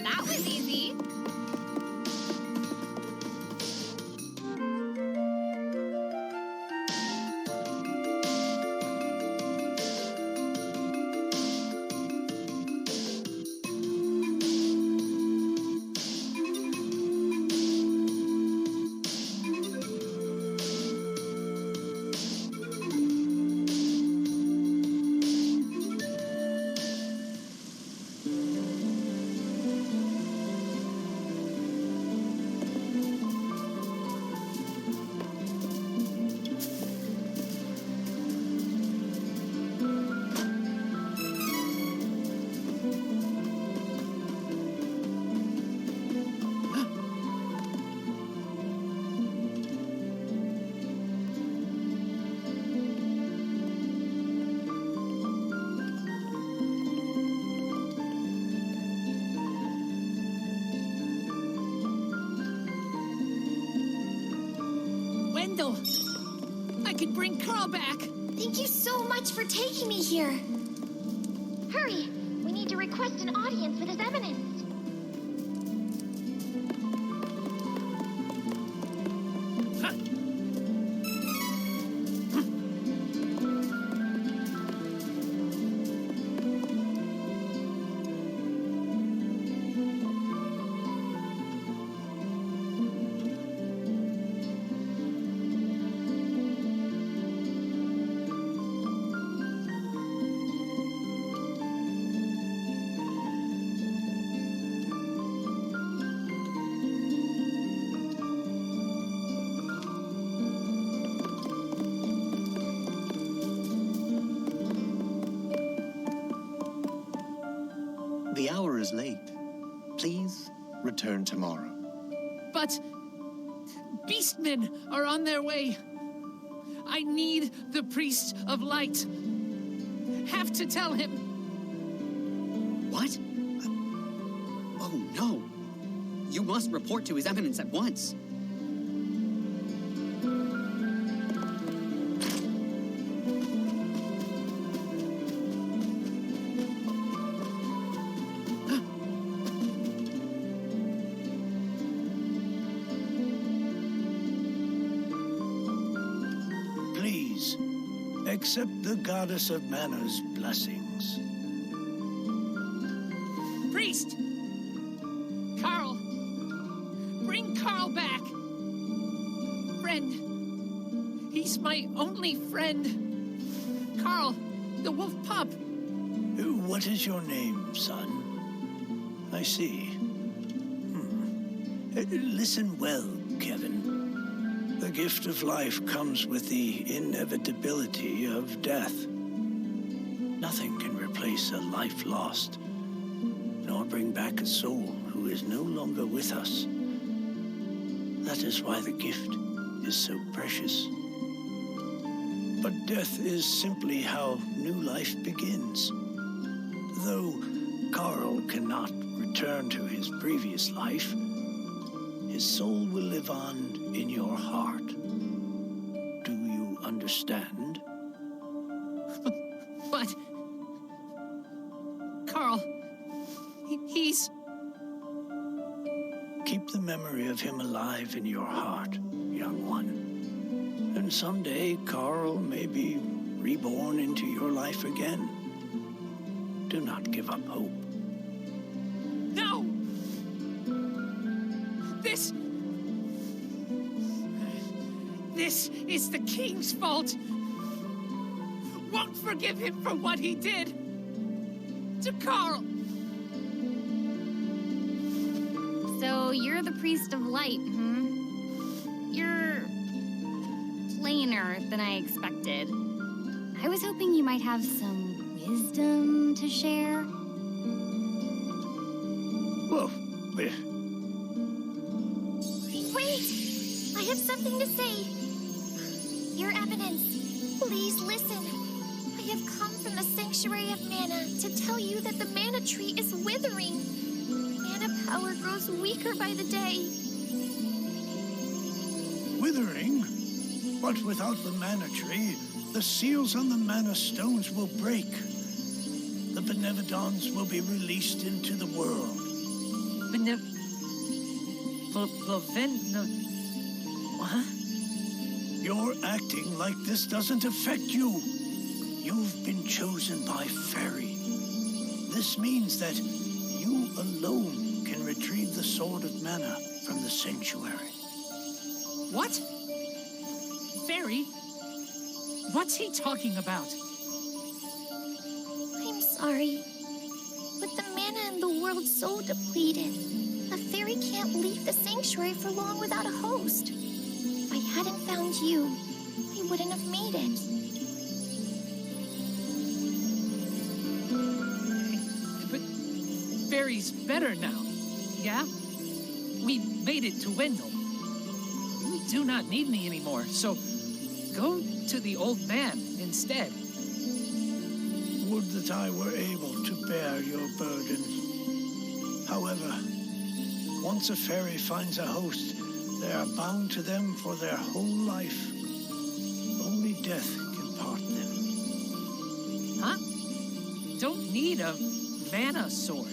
That was easy. Wendell! I could bring Carl back! Thank you so much for taking me here. Hurry! We need to request an audience with His Eminence. The hour is late. Please return tomorrow. But beastmen are on their way. I need the priest of light. Have to tell him. What? Oh no. You must report to His Eminence at once. Accept the goddess of mana's blessings. Priest! Carl! Bring Carl back! Friend! He's my only friend! Carl, the wolf pup! What is your name, son? I see. Listen well, Kevin. The gift of life comes with the inevitability of death. Nothing can replace a life lost, nor bring back a soul who is no longer with us. That is why the gift is so precious. But death is simply how new life begins. Though Carl cannot return to his previous life, his soul will live on in your heart. Do you understand? But... Carl... he's... Keep the memory of him alive in your heart, young one. And someday, Carl may be reborn into your life again. Do not give up hope. No! This is the king's fault. Won't forgive him for what he did to Carl. So you're the priest of light, You're plainer than I expected. I was hoping you might have some wisdom to share. Whoa. Wait! I have something to say. Your Eminence, please listen. I have come from the Sanctuary of Mana to tell you that the mana tree is withering. Mana power grows weaker by the day. Withering? But without the mana tree, the seals on the mana stones will break. The Benevodons will be released into the world. What? You're acting like this doesn't affect you. You've been chosen by Fairy. This means that you alone can retrieve the Sword of Mana from the Sanctuary. What? Fairy? What's he talking about? I'm sorry. With the mana in the world so depleted, a fairy can't leave the sanctuary for long without a host. If I hadn't found you, I wouldn't have made it. But Fairy's better now, yeah? We made it to Wendell. You do not need me anymore, so go to the old man instead. Would that I were able to bear your burden. However, once a fairy finds a host, they are bound to them for their whole life. Only death can part them. Huh? Don't need a mana sword.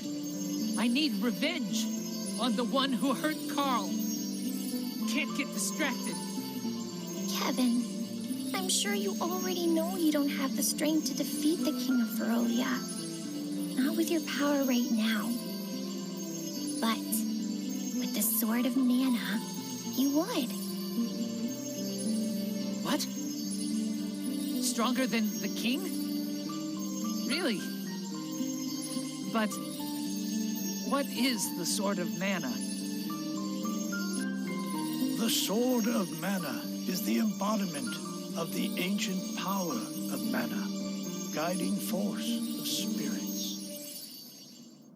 I need revenge on the one who hurt Carl. Can't get distracted. Kevin, I'm sure you already know you don't have the strength to defeat the King of Ferolia. Not with your power right now. But with the Sword of Mana, you would. What? Stronger than the king? Really? But what is the Sword of Mana? The Sword of Mana is the embodiment of the ancient power of Mana, guiding force of spirits.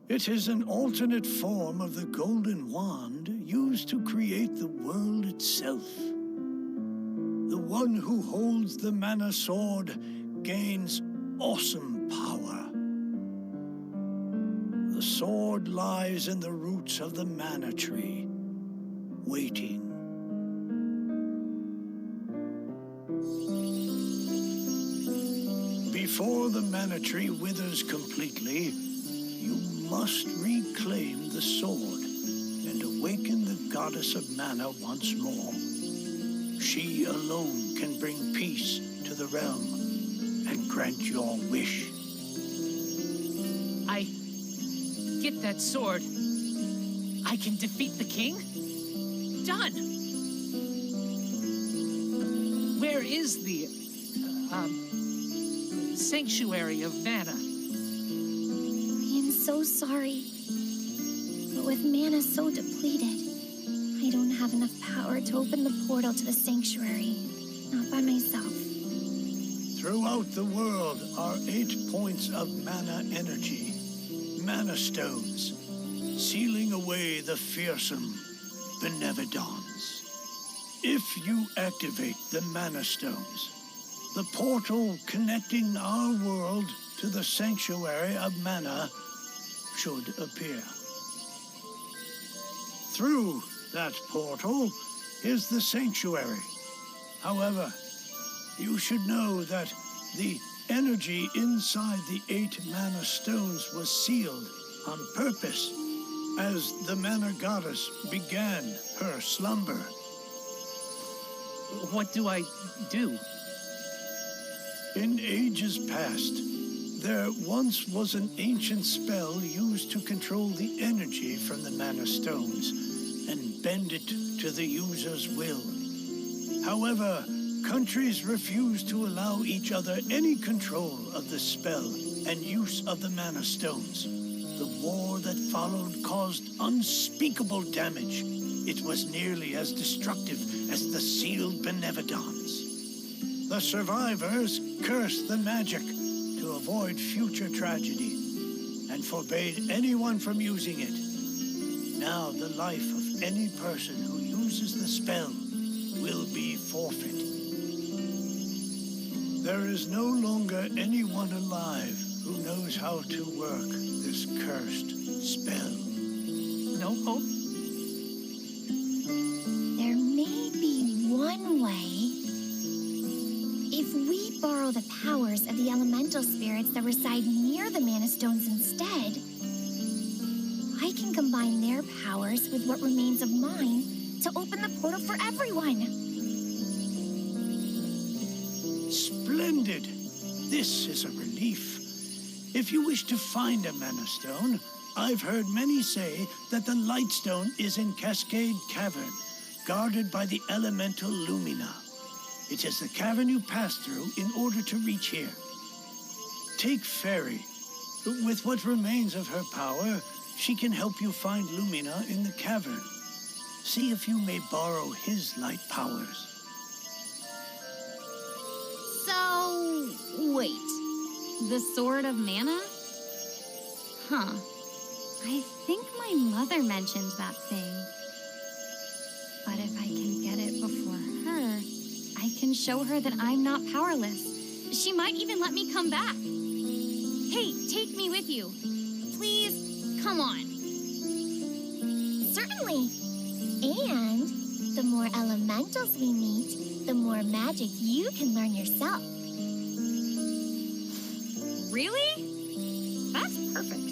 It is an alternate form of the Golden Wand used to create the world itself. The one who holds the Mana Sword gains awesome power. The sword lies in the roots of the Mana Tree, waiting. Before the Mana Tree withers completely, you must reclaim the sword and awaken the Goddess of Mana once more. She alone can bring peace to the realm and grant your wish. I get that sword. I can defeat the king? Done! Where is the, sanctuary of mana? I am so sorry. But with mana so depleted, I don't have enough power to open the portal to the sanctuary. Not by myself. Throughout the world are 8 points of mana energy, mana stones, sealing away the fearsome Benevodons. If you activate the mana stones, the portal connecting our world to the sanctuary of mana should appear. Through that portal is the sanctuary. However, you should know that the energy inside the 8 mana stones was sealed on purpose as the mana goddess began her slumber. What do I do? In ages past, there once was an ancient spell used to control the energy from the mana stones and bend it to the user's will. However, countries refused to allow each other any control of the spell and use of the mana stones. The war that followed caused unspeakable damage. It was nearly as destructive as the sealed Benevodons. The survivors cursed the magic to avoid future tragedy and forbade anyone from using it. Now the life of any person who uses the spell will be forfeit. There is no longer anyone alive who knows how to work this cursed spell. No hope? There may be one way. If we borrow the powers of the elemental spirits that reside near the mana stones instead, I can combine their powers with what remains of mine to open the portal for everyone. Splendid! This is a relief. If you wish to find a mana stone, I've heard many say that the Lightstone is in Cascade Cavern, guarded by the elemental Lumina. It is the cavern you pass through in order to reach here. Take Fairy. With what remains of her power, she can help you find Lumina in the cavern. See if you may borrow his light powers. So, wait. The Sword of Mana? Huh. I think my mother mentioned that thing. But if I can get it before her, I can show her that I'm not powerless. She might even let me come back. Hey, take me with you. Please, come on. Certainly. And the more elementals we meet, the more magic you can learn yourself. Really? That's perfect.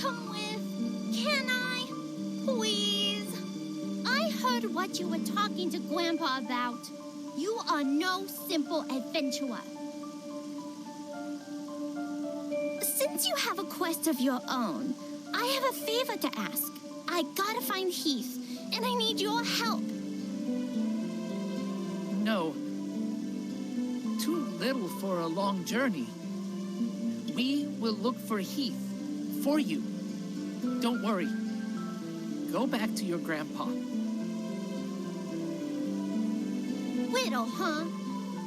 come with? Can I? Please? I heard what you were talking to Grandpa about. You are no simple adventurer. Since you have a quest of your own, I have a favor to ask. I gotta find Heath, and I need your help. No. Too little for a long journey. We will look for Heath for you. Don't worry. Go back to your grandpa. Little, huh?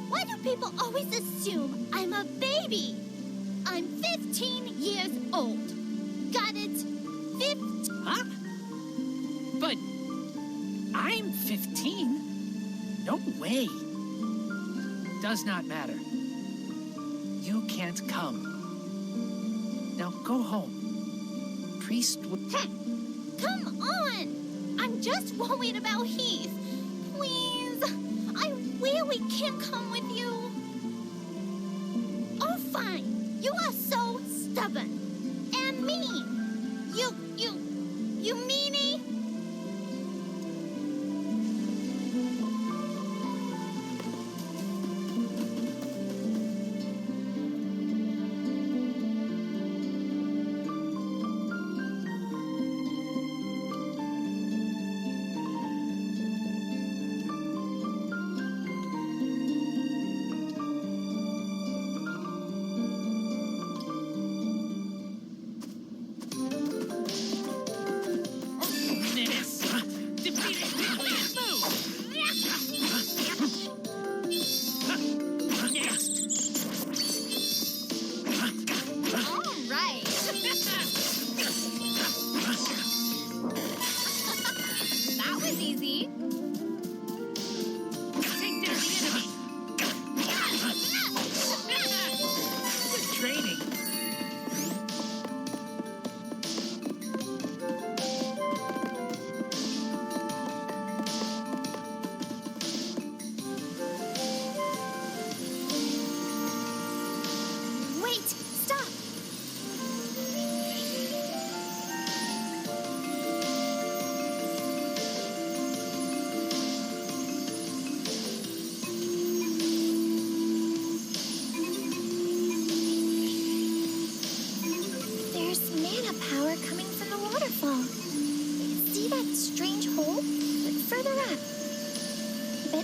Why do people always assume I'm a baby? I'm 15 years old. Got it? 15? Huh? But I'm 15. No way. Does not matter. You can't come. Now go home. Priest would... Come on! I'm just worried about Heath. Please, I really can't come with you. Oh, fine. You are so stubborn. And mean. You meanie?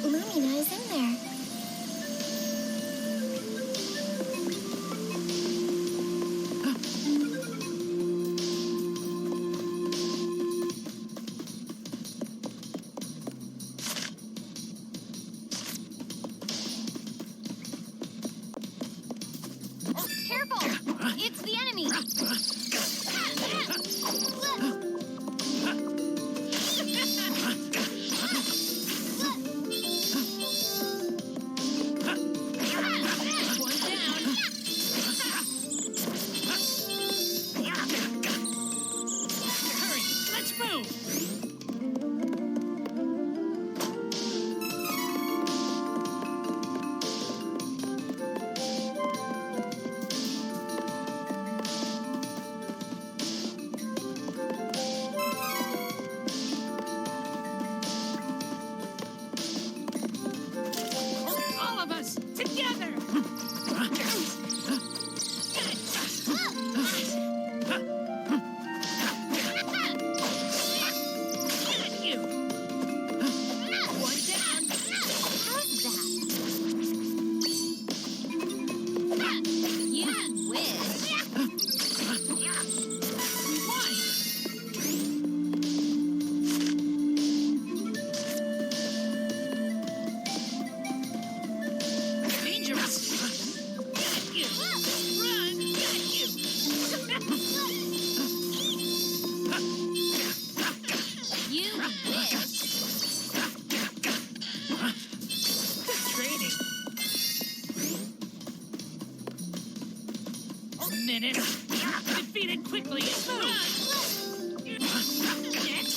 Lumina is in there. Careful! It's the enemy! Defeat it quickly and move! Next!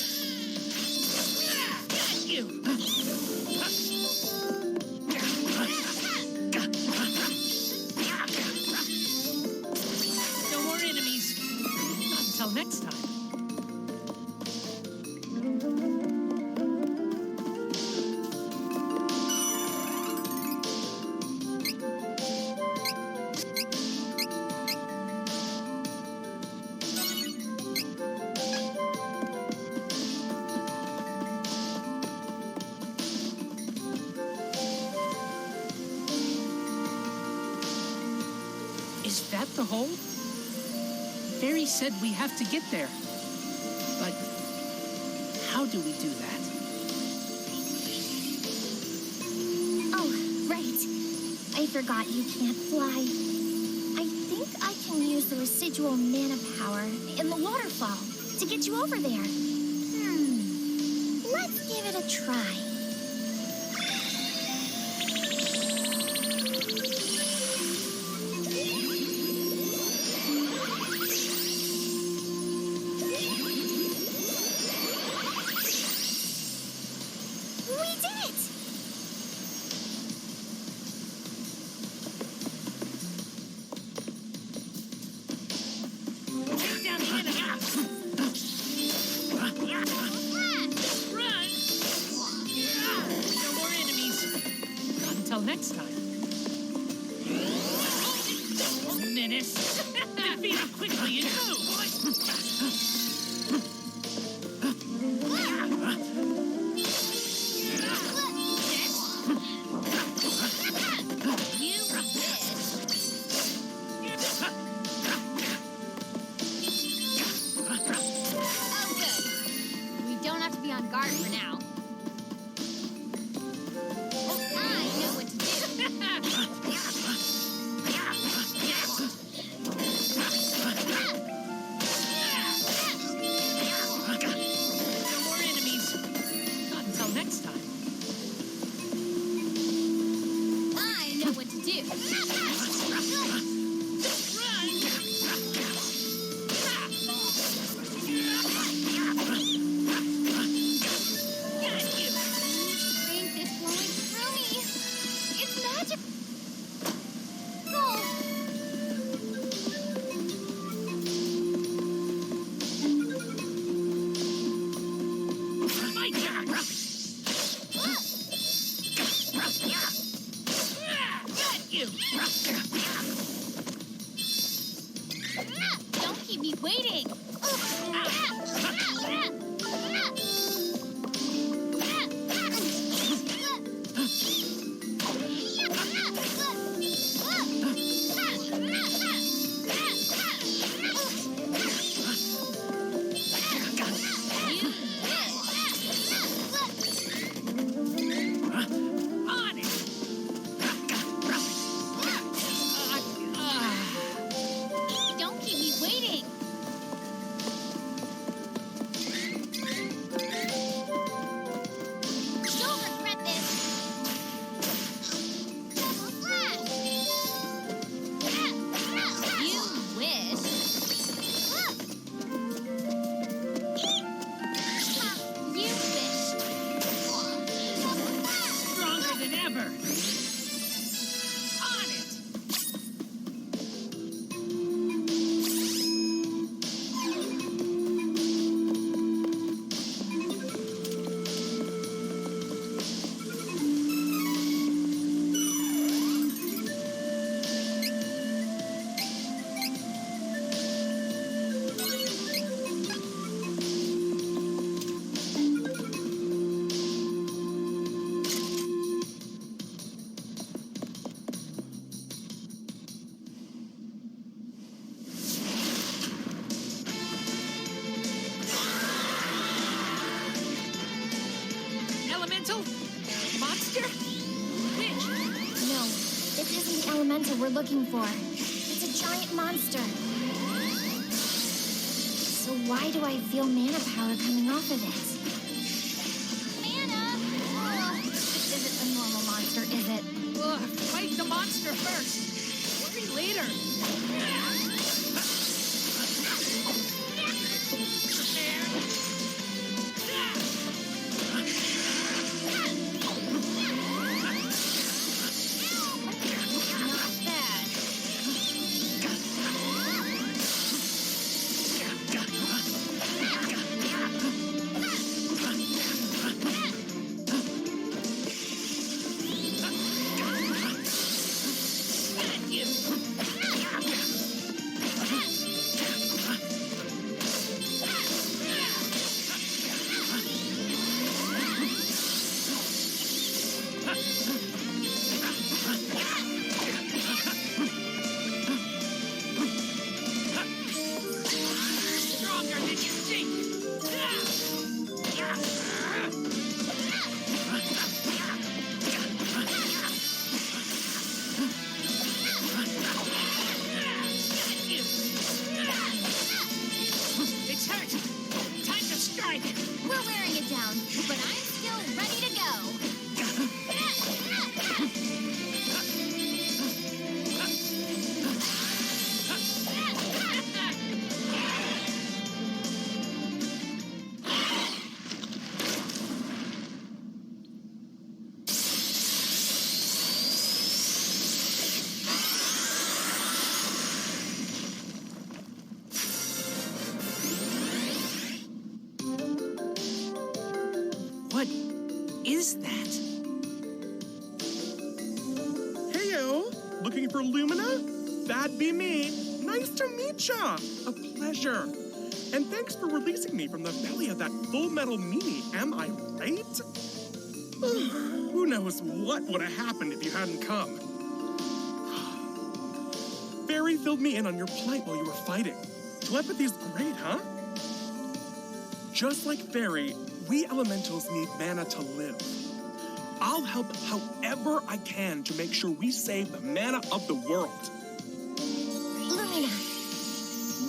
Got you! No more enemies! Not until next Is that the hole? Fairy said we have to get there. But how do we do that? Oh, right. I forgot you can't fly. I think I can use the residual mana power in the waterfall to get you over there. Let's give it a try. Until next time. Menace. Defeat it quickly and move. We don't have to be on guard for now. I know what to do. No more enemies. Not until next time. I know what to do. Strength is flowing through me. It's magic. My turn. Got you. Don't keep me waiting. On it. Don't keep me waiting. You'll regret this. Double flash. You wish. You wished. Stronger than ever. On it. Elemental? Monster? Which? No, this isn't the elemental we're looking for. It's a giant monster. So why do I feel mana power coming off of it? Mana! This isn't a normal monster, is it? Ugh, fight the monster first. Worry later. Not bad. Got you. Looking for Lumina? That'd be me. Nice to meet ya. A pleasure. And thanks for releasing me from the belly of that Full Metal meanie, am I right? Who knows what would have happened if you hadn't come. Fairy filled me in on your plight while you were fighting. Telepathy's great, huh? Just like Fairy, we elementals need mana to live. I'll help however I can to make sure we save the mana of the world. Lumina,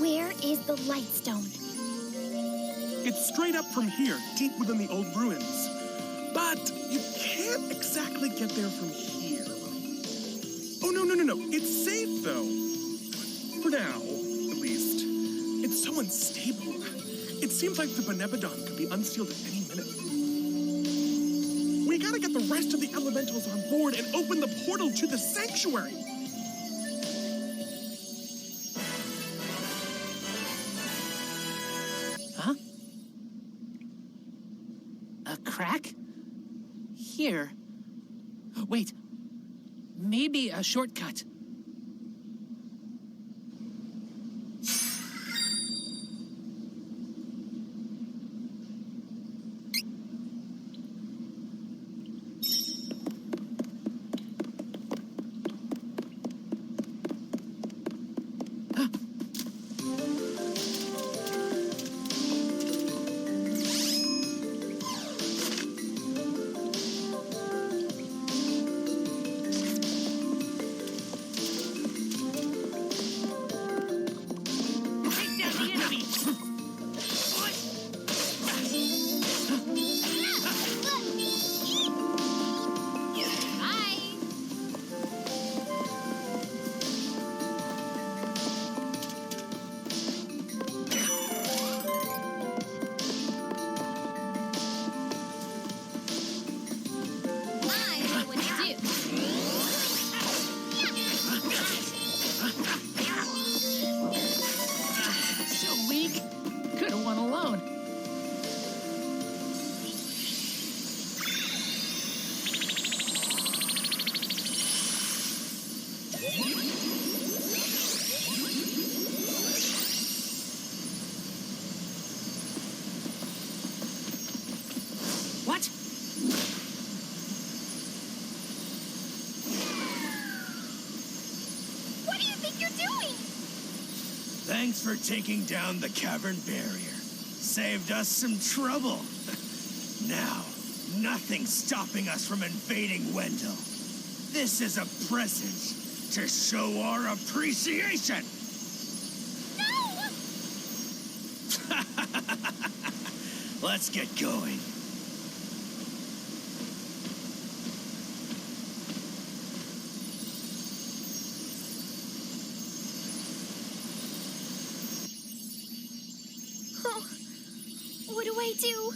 where is the Lightstone? It's straight up from here, deep within the old ruins. But you can't exactly get there from here. Oh, no. It's safe, though. For now, at least. It's so unstable. It seems like the Benebodon could be unsealed at any minute. We gotta get the rest of the elementals on board and open the portal to the sanctuary. Huh? A crack? Here. Wait. Maybe a shortcut. Thanks for taking down the cavern barrier. Saved us some trouble. Now, nothing's stopping us from invading Wendell. This is a present to show our appreciation. No! Let's get going. Oh, what do I do?